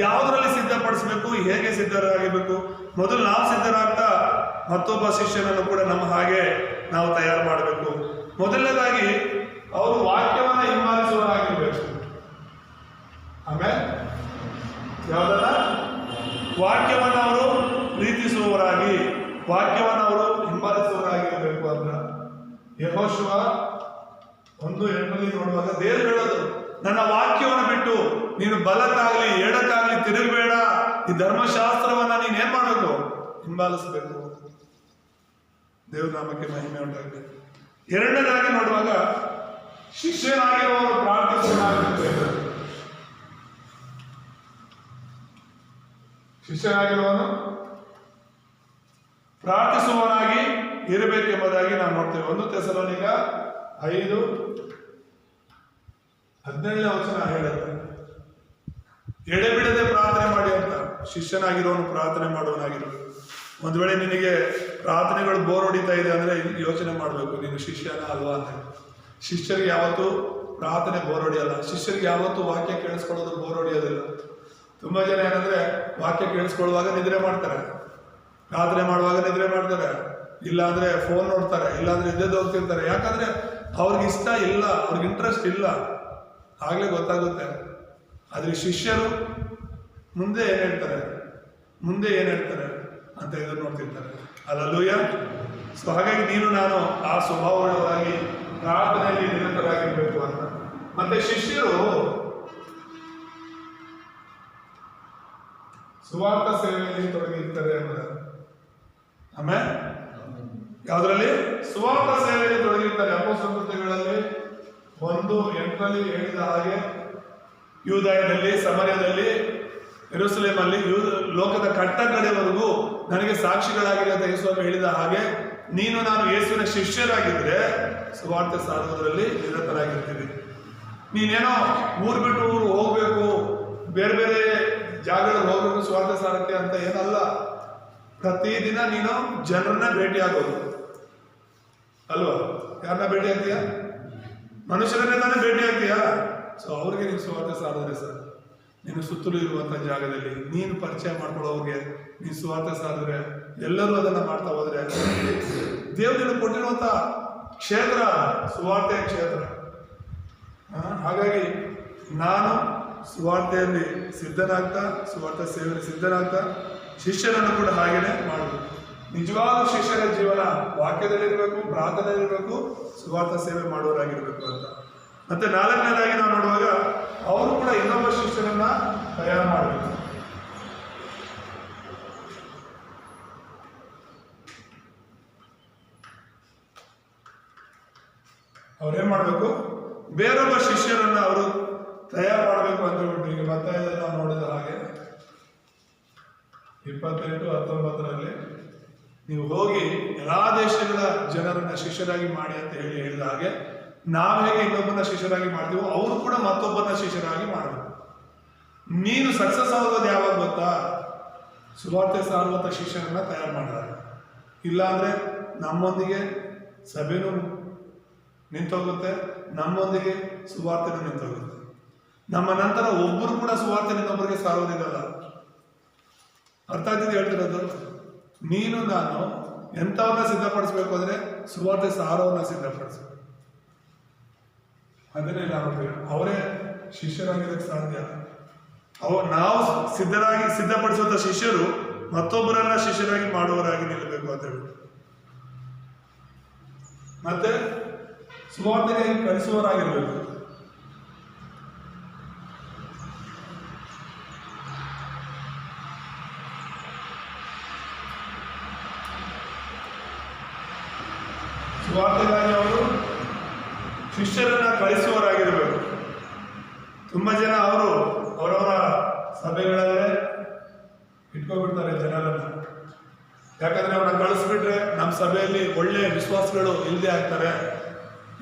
ಯಾವುದರಲ್ಲಿ ಸಿದ್ಧಪಡಿಸ್ಬೇಕು, ಹೇಗೆ ಸಿದ್ಧರಾಗಬೇಕು? ಮೊದಲು ನಾವು ಸಿದ್ಧರಾಗ್ತಾ ಮತ್ತೊಬ್ಬ ಶಿಷ್ಯನನ್ನು ಕೂಡ ನಮ್ಮ ಹಾಗೆ ನಾವು ತಯಾರು ಮಾಡಬೇಕು. ಮೊದಲನೇದಾಗಿ ಅವರು ವಾಕ್ಯವನ್ನ ಹಿಂಬಾಲಿಸುವವರಾಗಿರ್ಬೇಕು. ಆಮೇಲೆ ಯಾವುದನ್ನ? ವಾಕ್ಯವನ್ನು ಅವರು ಪ್ರೀತಿಸುವವರಾಗಿ, ವಾಕ್ಯವನ್ನು ಅವರು ಹಿಂಬಾಲಿಸುವವರಾಗಿರಬೇಕು ಅಂತ ಯೆಹೋಶುವ 1:8 ನೋಡುವಾಗ ದೇವರು ಹೇಳೋದು, ನನ್ನ ವಾಕ್ಯವನ್ನು ಬಿಟ್ಟು ನೀನು ಬಲಕ್ಕಾಗ್ಲಿ ಎಡಕ್ಕಾಗ್ಲಿ ತಿರುಗಬೇಡ, ಈ ಧರ್ಮಶಾಸ್ತ್ರವನ್ನ ನೀನ್ ಏನ್ ಮಾಡಬೇಕು? ಹಿಂಬಾಲಿಸಬೇಕು. ದೇವ್ರ ನಾಮಕ್ಕೆ ಮಹಿಮೆ ಉಂಟಾಗಬೇಕು. ಎರಡನೇದಾಗಿ ನೋಡುವಾಗ ಶಿಷ್ಯನಾಗಿರುವವರು ಪ್ರಾರ್ಥಿಸುವವನಾಗಿರಬೇಕು. ಶಿಷ್ಯನಾಗಿರುವವನು ಪ್ರಾರ್ಥಿಸುವವನಾಗಿ ಇರಬೇಕೆಂಬುದಾಗಿ ನಾವು ನೋಡ್ತೇವೆ. 1 ಥೆಸಲೋನಿಕ 5:17 ಹೇಳುತ್ತೆ, ಎಡೆಬಿಡದೆ ಪ್ರಾರ್ಥನೆ ಮಾಡಿ ಅಂತ. ಶಿಷ್ಯನಾಗಿರೋನು ಪ್ರಾರ್ಥನೆ ಮಾಡುವನಾಗಿರೋ. ಒಂದು ವೇಳೆ ನಿನಗೆ ಪ್ರಾರ್ಥನೆಗಳು ಬೋರ್ ಹೊಡಿತಾ ಇದೆ ಅಂದ್ರೆ ಯೋಚನೆ ಮಾಡಬೇಕು, ನೀನು ಶಿಷ್ಯನ ಅಲ್ವಾ ಅಂತ. ಶಿಷ್ಯರಿಗೆ ಯಾವತ್ತೂ ಪ್ರಾರ್ಥನೆ ಬೋರ್ ಹೊಡಿಯಲ್ಲ. ಶಿಷ್ಯರಿಗೆ ಯಾವತ್ತೂ ವಾಕ್ಯ ಕೇಳಿಸ್ಕೊಳ್ಳೋದು ಬೋರ್ ಹೊಡಿಯೋದಿಲ್ಲ. ತುಂಬಾ ಜನ ಏನಂದ್ರೆ ವಾಕ್ಯ ಕೇಳಿಸ್ಕೊಳ್ಳುವಾಗ ನಿದ್ರೆ ಮಾಡ್ತಾರೆ, ಪ್ರಾರ್ಥನೆ ಮಾಡುವಾಗ ನಿದ್ರೆ ಮಾಡ್ತಾರೆ, ಇಲ್ಲಾಂದ್ರೆ ಫೋನ್ ನೋಡ್ತಾರೆ, ಇಲ್ಲಾಂದ್ರೆ ಎದ್ದೆದ್ದು ಹೋಗ್ತಿರ್ತಾರೆ. ಯಾಕಂದ್ರೆ ಅವ್ರಿಗೆ ಇಷ್ಟ ಇಲ್ಲ, ಅವ್ರಿಗೆ ಇಂಟ್ರೆಸ್ಟ್ ಇಲ್ಲ. ಆಗ್ಲೇ ಗೊತ್ತಾಗುತ್ತೆ. ಆದ್ರೆ ಶಿಷ್ಯರು ಮುಂದೆ ಏನ್ ಹೇಳ್ತಾರೆ ಅಂತ ಇದನ್ನು ನೋಡ್ತಿರ್ತಾರೆ. ಹಲ್ಲೆಲೂಯಾ. ಸೊ ಹಾಗಾಗಿ ನೀನು ನಾನು ಆ ಸ್ವಭಾವವಾಗಿ ಪ್ರಾರ್ಥನೆಯಲ್ಲಿ ನಿರತರಾಗಿರ್ಬೇಕು ಅಂತ. ಮತ್ತೆ ಶಿಷ್ಯರು ಸುವಾರ್ಥ ಸೇವೆಯಲ್ಲಿ ತೊಡಗಿರ್ತಾರೆ ಅನ್ನೋದು. ಆಮೇಲೆ ಯಾವುದರಲ್ಲಿ? ಸುವಾರ್ಥ ಸೇವೆಯಲ್ಲಿ ತೊಡಗಿರ್ತಾರೆ. ಅಪೊಸ್ತಲರ ಕೃತ್ಯಗಳಲ್ಲಿ 1:8 ಹೇಳಿದ ಹಾಗೆ ಯೂದಾಯದಲ್ಲಿ, ಸಮರ್ಯದಲ್ಲಿ, ಯೆರೂಸಲೇಮಲ್ಲಿ, ಲೋಕದ ಕಟ್ಟಕಡೆವರೆಗೂ ನನಗೆ ಸಾಕ್ಷಿಗಳಾಗಿರಿ ಅಂತ ಯೇಸುವನ್ನು ಹೇಳಿದ ಹಾಗೆ ನೀನು ನಾನು ಯೇಸುವಿನ ಶಿಷ್ಯರಾಗಿದ್ರೆ ಸುವಾರ್ತೆ ಸಾರುವುದರಲ್ಲಿ ನಿರತರಾಗಿರ್ತೀವಿ. ನೀನೇನೋ ಊರು ಬಿಟ್ಟು ಊರು ಹೋಗ್ಬೇಕು, ಬೇರೆ ಬೇರೆ ಜಾಗಗಳಿಗೆ ಹೋಗ್ಬೇಕು ಸುವಾರ್ತೆ ಸಾರಕ್ಕೆ ಅಂತ ಏನಲ್ಲ. ಪ್ರತಿದಿನ ನೀನು ಜನರನ್ನ ಭೇಟಿ ಆಗೋದು ಅಲ್ವಾ? ಯಾರನ್ನ ಭೇಟಿ ಆಗ್ತೀಯ? ಮನುಷ್ಯರನ್ನೇ ತಾನೇ ಭೇಟಿ ಆಗ್ತೀಯ. ಸೊ ಅವ್ರಿಗೆ ನೀನು ಸುವಾರ್ತೆ ಸಾರಿದ್ರೆ ಸರ್, ನೀನು ಸುತ್ತಲೂ ಇರುವಂತ ಜಾಗದಲ್ಲಿ ನೀನು ಪರಿಚಯ ಮಾಡ್ಕೊಳ್ಳೋರಿಗೆ ನೀನು ಸುವಾರ್ತೆ ಸಾರಿದ್ರೆ, ಎಲ್ಲರೂ ಅದನ್ನ ಮಾಡ್ತಾ ಹೋದ್ರೆ ದೇವರು ಕೊಟ್ಟಿರುವಂತ ಕ್ಷೇತ್ರ ಸುವಾರ್ತೆಯ ಕ್ಷೇತ್ರ. ಹಾಗಾಗಿ ನಾನು ಸುವಾರ್ತೆಯಲ್ಲಿ ಸಿದ್ಧನಾಗ್ತಾ, ಸುವಾರ್ತೆ ಸೇವೆಯಲ್ಲಿ ಸಿದ್ಧನಾಗ್ತಾ ಶಿಷ್ಯರನ್ನು ಕೂಡ ಹಾಗೇನೆ ಮಾಡಬೇಕು. ನಿಜವಾದ ಶಿಷ್ಯರ ಜೀವನ ವಾಕ್ಯದಲ್ಲಿರಬೇಕು, ಪ್ರಾರ್ಥನೆಯಲ್ಲಿರಬೇಕು, ಸುವಾರ್ಥ ಸೇವೆ ಮಾಡುವವರಾಗಿರ್ಬೇಕು ಅಂತ. ಮತ್ತೆ 4ನೇದಾಗಿ ನಾವು ನೋಡುವಾಗ ಅವರು ಕೂಡ ಇನ್ನೊಬ್ಬ ಶಿಷ್ಯರನ್ನ ತಯಾರು ಮಾಡಬೇಕು. ಅವ್ರೇನ್ ಮಾಡ್ಬೇಕು? ಬೇರೊಬ್ಬ ಶಿಷ್ಯರನ್ನ ಅವರು ತಯಾರು ಮಾಡಬೇಕು ಅಂತ ಹೇಳ್ಬಿಟ್ಟು ಈಗ ಮತ್ತಾಯದಲ್ಲಿ ನಾವು ನೋಡಿದ ಹಾಗೆ 28:19 ನೀವು ಹೋಗಿ ಎಲ್ಲಾ ದೇಶಗಳ ಜನರನ್ನ ಶಿಷ್ಯರಾಗಿ ಮಾಡಿ ಅಂತ ಹೇಳಿದ ಹಾಗೆ ನಾವು ಹೇಗೆ ಇನ್ನೊಬ್ಬನ ಶಿಷ್ಯರಾಗಿ ಮಾಡ್ತೀವೋ ಅವರು ಕೂಡ ಮತ್ತೊಬ್ಬನ ಶಿಷ್ಯರಾಗಿ ಮಾಡಬೇಕು. ನೀನು ಸಕ್ಸಸ್ ಆಗೋದು ಯಾವಾಗ ಗೊತ್ತಾ? ಸುವಾರ್ತೆ ಸಾರುವಂತ ಶಿಷ್ಯರನ್ನ ತಯಾರು ಮಾಡಿದಾಗ. ಇಲ್ಲಾಂದ್ರೆ ನಮ್ಮೊಂದಿಗೆ ಸಭೆನೂ ನಿಂತೋಗುತ್ತೆ, ನಮ್ಮೊಂದಿಗೆ ಸುವಾರ್ತೆನೂ ನಿಂತೋಗುತ್ತೆ. ನಮ್ಮ ನಂತರ ಒಬ್ಬರು ಕೂಡ ಸುವಾರ್ತೆ ಇನ್ನೊಬ್ಬರಿಗೆ ಸಾರೋದಿಲ್ಲ. ಅರ್ಥ ಆಗ್ತಿದೆ ಹೇಳ್ತಿರೋದು? ನೀನು ನಾನು ಎಂಥವನ್ನ ಸಿದ್ಧಪಡಿಸ್ಬೇಕು ಅಂದ್ರೆ ಸುವಾರ್ತೆ ಸಾರೋವನ್ನ ಸಿದ್ಧಪಡಿಸ್ಬೇಕು. ಅದನ್ನೇ ನಾವು ಅವರೇ ಶಿಷ್ಯರಾಗಿರೋಕ್ಕೆ ಸಾಧ್ಯ. ನಾವು ಸಿದ್ಧಪಡಿಸುವಂತ ಶಿಷ್ಯರು ಮತ್ತೊಬ್ಬರನ್ನ ಶಿಷ್ಯರಾಗಿ ಮಾಡುವವರಾಗಿ ನಿಲ್ಲಬೇಕು ಅಂತ ಹೇಳಿ, ಮತ್ತೆ ಸುವಾರ್ತೆಗೆ ಕಲಿಸುವವರಾಗಿರ್ಬೇಕು. ಸುವಾರ್ತೆಗಾಗಿ ಅವರು ಶಿಷ್ಯರನ್ನ ಕಳಿಸುವವರಾಗಿರಬೇಕು. ತುಂಬಾ ಜನ ಅವರವರ ಸಭೆಗಳಲ್ಲೇ ಇಟ್ಕೊಬಿಡ್ತಾರೆ ಜನರನ್ನ. ಯಾಕಂದ್ರೆ ಅವ್ರನ್ನ ಕಳಿಸ್ಬಿಟ್ರೆ ನಮ್ಮ ಸಭೆಯಲ್ಲಿ ಒಳ್ಳೆ ವಿಶ್ವಾಸಗಳು ಇಲ್ಲದೆ ಆಗ್ತಾರೆ.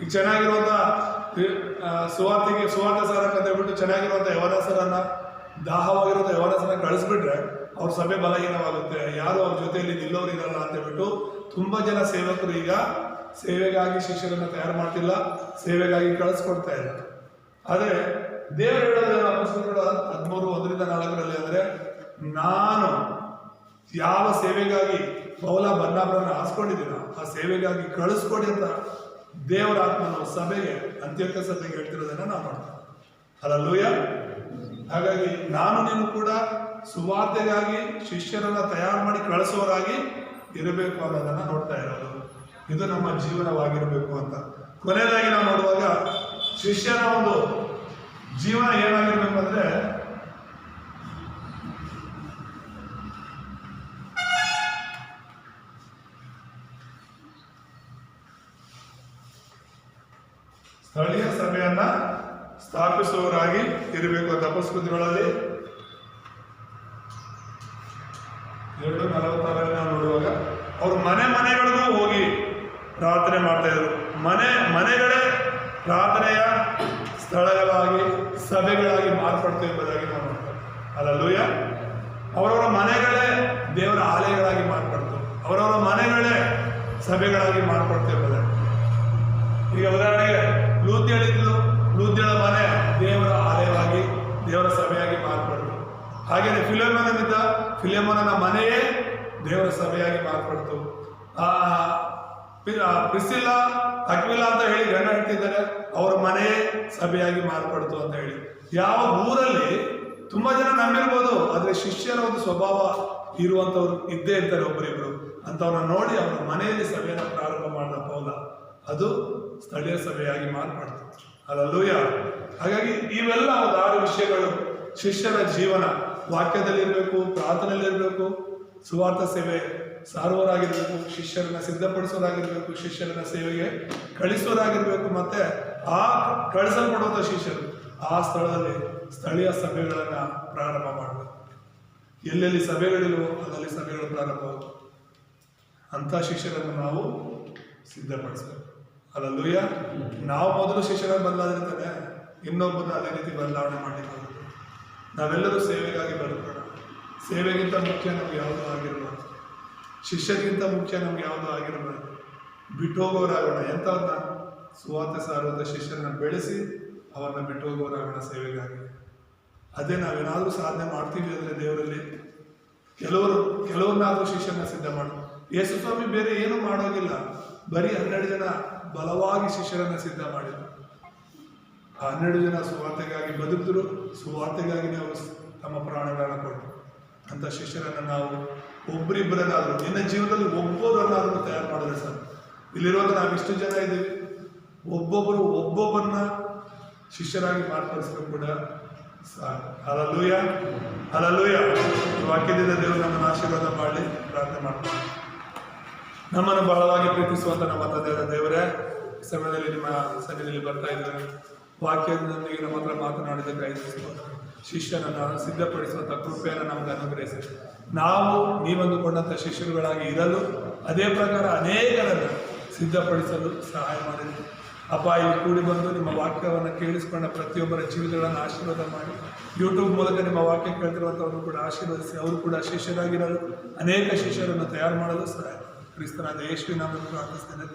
ಈಗ ಈಗ ಚೆನ್ನಾಗಿರುವಂಥ ಸುವಾರ್ತೆ ಸಾರಕ್ಕೆ ಅಂತ ಹೇಳ್ಬಿಟ್ಟು ಚೆನ್ನಾಗಿರುವಂಥ ಯವನಸರನ್ನ, ದಾಹವಾಗಿರುವಂಥ ಯವನಸರನ್ನ ಕಳಿಸ್ಬಿಟ್ರೆ ಅವ್ರ ಸಭೆ ಬಲಹೀನವಾಗುತ್ತೆ, ಯಾರು ಅವ್ರ ಜೊತೆಯಲ್ಲಿ ನಿಲ್ಲೋರಿರಲ್ಲ ಅಂತ ಹೇಳ್ಬಿಟ್ಟು ತುಂಬ ಜನ ಸೇವಕರು ಈಗ ಸೇವೆಗಾಗಿ ಶಿಷ್ಯರನ್ನು ತಯಾರು ಮಾಡ್ತಿಲ್ಲ, ಸೇವೆಗಾಗಿ ಕಳಿಸ್ಕೊಡ್ತಾ ಇಲ್ಲ. ಆದರೆ ದೇವರು ಹೇಳೋದು ಅಪೊಸ್ತಲರು 13:1-4 ಅಂದರೆ, ನಾನು ಯಾವ ಸೇವೆಗಾಗಿ ಪೌಲ ಬರ್ನಬರನ್ನು ಆರಿಸ್ಕೊಂಡಿದ್ದೀನೋ ಆ ಸೇವೆಗಾಗಿ ಕಳಿಸ್ಕೊಡಿ ಅಂತ ದೇವರ ಆತ್ಮನು ಸಭೆಗೆ, ಅಂತ್ಯೋಕ್ಯ ಸಭೆಗೆ ಹೇಳ್ತಿರೋದನ್ನ ನಾವು ನೋಡ್ತೀವಿ. ಹಲ್ಲೆಲೂಯ. ಹಾಗಾಗಿ ನಾನು ನೀನು ಕೂಡ ಸುವಾರ್ತೆಗಾಗಿ ಶಿಷ್ಯರನ್ನ ತಯಾರು ಮಾಡಿ ಕಳಿಸೋರಾಗಿ ಇರಬೇಕು ಅನ್ನೋದನ್ನ ನೋಡ್ತಾ ಇರೋದು. ಇದು ನಮ್ಮ ಜೀವನವಾಗಿರಬೇಕು ಅಂತ. ಕೊನೆಯದಾಗಿ ನಾವು ನೋಡುವಾಗ ಶಿಷ್ಯನ ಒಂದು ಜೀವನ ಏನಾಗಿರ್ಬೇಕು ಅಂದ್ರೆ, ಸ್ಥಳೀಯ ಸಭೆಯನ್ನ ಸ್ಥಾಪಿಸುವವರಾಗಿ ಇರಬೇಕು ಅಂತ ಅಪೊಸ್ತಲರಲ್ಲಿ 2:46 ನಾವು ನೋಡುವಾಗ ಅವರು ಮನೆಗಳಿಗೂ ಹೋಗಿ ಪ್ರಾರ್ಥನೆ ಮಾಡ್ತಾ ಇದ್ರು. ಮನೆಗಳೇ ಪ್ರಾರ್ಥನೆಯ ಸ್ಥಳಗಳಾಗಿ ಸಭೆಗಳಾಗಿ ಮಾರ್ಪಡ್ತಾ ಎಂಬುದಾಗಿ ನಾವು ನೋಡ್ತೇವೆ. ಹಲ್ಲೆಲೂಯ. ಅವರವರ ಮನೆಗಳೇ ದೇವರ ಆಲಯಗಳಾಗಿ ಮಾರ್ಪಡ್ತು, ಅವರವರ ಮನೆಗಳೇ ಸಭೆಗಳಾಗಿ ಮಾರ್ಪಡ್ತಾ ಎಂಬುದಾಗಿ. ಈಗ ಉದಾಹರಣೆಗೆ ಲೂದ್ಯಳ ಮನೆ ದೇವರ ಆಲಯವಾಗಿ, ದೇವರ ಸಭೆಯಾಗಿ ಮಾರ್ಪಡ್ತು. ಹಾಗೆಯೇ ಫಿಲೆಮೋನನ ಮನೆಯೇ ದೇವರ ಸಭೆಯಾಗಿ ಮಾರ್ಪಡ್ತು. ಪ್ರಿಸಿಲ್ಲ ಅಕ್ವಿಲ ಅಂತ ಹೇಳಿ ಗಂಡ ಹೇಳ್ತಿದ್ದಾರೆ, ಅವರ ಮನೆಯೇ ಸಭೆಯಾಗಿ ಮಾರ್ಪಡ್ತು ಅಂತ ಹೇಳಿ. ಯಾವ ಊರಲ್ಲಿ ತುಂಬಾ ಜನ ನಂಬಿರ್ಬೋದು, ಆದ್ರೆ ಶಿಷ್ಯರ ಒಂದು ಸ್ವಭಾವ ಇರುವಂತವ್ರು ಇದ್ದೇ ಇರ್ತಾರೆ, ಒಬ್ಬರಿಬ್ರು ಅಂತವ್ರನ್ನ ನೋಡಿ ಅವರ ಮನೆಯಲ್ಲಿ ಸಭೆಯನ್ನು ಪ್ರಾರಂಭ ಮಾಡಿದ ಪೌಲ ಅದು ಸ್ಥಳೀಯ ಸಭೆಯಾಗಿ ಮಾರ್ಪಡ್ತು. ಹಲ್ಲೆಲೂಯ. ಹಾಗಾಗಿ ಇವೆಲ್ಲ ಒಂದು 6 ವಿಷಯಗಳು ಶಿಷ್ಯರ ಜೀವನ ವಾಕ್ಯದಲ್ಲಿರಬೇಕು, ಪ್ರಾರ್ಥನೆಯಲ್ಲಿರಬೇಕು, ಸುವಾರ್ಥ ಸೇವೆ ಸಾರುವವರಾಗಿರ್ಬೇಕು, ಶಿಷ್ಯರನ್ನ ಸಿದ್ಧಪಡಿಸೋರಾಗಿರ್ಬೇಕು, ಶಿಷ್ಯರನ್ನ ಸೇವೆಗೆ ಕಳಿಸೋರಾಗಿರ್ಬೇಕು, ಮತ್ತೆ ಆ ಕಳಿಸಲ್ಪಡುವಂಥ ಶಿಷ್ಯರು ಆ ಸ್ಥಳದಲ್ಲಿ ಸ್ಥಳೀಯ ಸಭೆಗಳನ್ನ ಪ್ರಾರಂಭ ಮಾಡಬೇಕು. ಎಲ್ಲೆಲ್ಲಿ ಸಭೆಗಳಿಲ್ವೋ ಅಲ್ಲಲ್ಲಿ ಸಭೆಗಳು ಪ್ರಾರಂಭವಾಗಬೇಕು. ಅಂಥ ಶಿಷ್ಯರನ್ನು ನಾವು ಸಿದ್ಧಪಡಿಸಬೇಕು. ಹಲ್ಲೆಲೂಯ. ನಾವು ಮೊದಲು ಶಿಷ್ಯರನ್ನು ಬದಲಾದಿರ್ತಾರೆ, ಇನ್ನೊಬ್ಬರನ್ನ ಅದೇ ರೀತಿ ಬದಲಾವಣೆ ಮಾಡಲಿಕ್ಕೆ ನಾವೆಲ್ಲರೂ ಸೇವೆಗಾಗಿ ಬದುಕೋಣ. ಸೇವೆಗಿಂತ ಮುಖ್ಯ ನಮ್ಗೆ ಯಾವುದೂ ಆಗಿರಬಾರ್ದು, ಶಿಷ್ಯರಿಗಿಂತ ಮುಖ್ಯ ನಮ್ಗೆ ಯಾವುದೂ ಆಗಿರಬಾರ್ದು. ಬಿಟ್ಟು ಹೋಗೋರಾಗೋಣ. ಎಂಥವ್ರನ್ನ? ಸುವಾರ್ತೆ ಸಾರುವಂಥ ಶಿಷ್ಯರನ್ನ ಬೆಳೆಸಿ ಅವ್ರನ್ನ ಬಿಟ್ಟು ಹೋಗೋರಾಗೋಣ ಸೇವೆಗಾಗಿ. ಅದೇ ನಾವೇನಾದರೂ ಸಾಧನೆ ಮಾಡ್ತೀವಿ ಅಂದರೆ ದೇವರಲ್ಲಿ ಕೆಲವ್ರನ್ನಾದರೂ ಶಿಷ್ಯರನ್ನ ಸಿದ್ಧ ಮಾಡು. ಯೇಸು ಸ್ವಾಮಿ ಬೇರೆ ಏನೂ ಮಾಡೋಗಿಲ್ಲ, ಬರೀ 12 ಜನ ಬಲವಾಗಿ ಶಿಷ್ಯರನ್ನ ಸಿದ್ಧ ಮಾಡಿದ್ರು. ಆ 12 ಜನ ಸುವಾರ್ತೆಗಾಗಿ ಬದುಕಿದ್ರು, ಸುವಾರ್ತೆಗಾಗಿ ಅವರು ತಮ್ಮ ಪ್ರಾಣಗಳನ್ನ ಕೊಟ್ಟರು. ಅಂತ ಶಿಷ್ಯರನ್ನ ನಾವು ಒಬ್ಬರಿಬ್ಬರನ್ನಾದರೂ ನಿನ್ನ ಜೀವನದಲ್ಲಿ ಒಬ್ಬರನ್ನಾದರೂ ತಯಾರು ಮಾಡಿದ್ರೆ ಸರ್. ಇಲ್ಲಿರುವಾಗ ನಾವು ಇಷ್ಟು ಜನ ಇದ್ದೀವಿ, ಒಬ್ಬೊಬ್ಬರನ್ನ ಶಿಷ್ಯರಾಗಿ ಮಾರ್ಪಡಿಸ್ಬೇಕು ಕೂಡ ಸಾಕು. ಹಲ್ಲೆಲೂಯ. ಹಲ್ಲೆಲೂಯ. ವಾಕ್ಯದಿಂದ ದೇವರು ನಮ್ಮನ್ನು ಆಶೀರ್ವಾದ ಮಾಡಲಿ. ಪ್ರಾರ್ಥನೆ ಮಾಡ್ತಾರೆ. ನಮ್ಮನ್ನು ಬಹಳವಾಗಿ ಪ್ರೀತಿಸುವಂಥ ನಮ್ಮ ತಂದೆಯಾದ ದೇವರೇ, ಈ ಸಮಯದಲ್ಲಿ ನಿಮ್ಮ ಸನ್ನಿಧಿಯಲ್ಲಿ ಬರ್ತಾ ಇದ್ದಾರೆ. ವಾಕ್ಯದೊಂದಿಗೆ ನಮ್ಮ ಹತ್ರ ಮಾತನಾಡಿದ್ದಕ್ಕಾಗಿ ಶಿಷ್ಯನನ್ನು ಸಿದ್ಧಪಡಿಸುವಂಥ ಕೃಪೆಯನ್ನು ನಮಗೆ ಅನುಗ್ರಹಿಸಿ ನಾವು ನೀವಂದುಕೊಂಡಂಥ ಶಿಷ್ಯರುಗಳಾಗಿ ಇರಲು ಅದೇ ಪ್ರಕಾರ ಅನೇಕರನ್ನು ಸಿದ್ಧಪಡಿಸಲು ಸಹಾಯ ಮಾಡಿದ್ವಿ. ಅಪ್ಪ, ಇಲ್ಲಿ ಕೂಡಿ ಬಂದು ನಿಮ್ಮ ವಾಕ್ಯವನ್ನು ಕೇಳಿಸಿಕೊಂಡ ಪ್ರತಿಯೊಬ್ಬರ ಜೀವಿತಗಳನ್ನು ಆಶೀರ್ವಾದ ಮಾಡಿ, ಯೂಟ್ಯೂಬ್ ಮೂಲಕ ನಿಮ್ಮ ವಾಕ್ಯ ಕೇಳ್ತಿರುವಂಥವ್ರನ್ನು ಕೂಡ ಆಶೀರ್ವದಿಸಿ ಅವರು ಕೂಡ ಶಿಷ್ಯರಾಗಿರಲು, ಅನೇಕ ಶಿಷ್ಯರನ್ನು ತಯಾರು ಮಾಡಲು ಸಹಾಯ. ಕ್ರಿಸ್ತನಾದ ಯೇಸುವಿನ ನಾಮದಲ್ಲಿ ಪ್ರಾರ್ಥಿಸ್ತೇನೆ.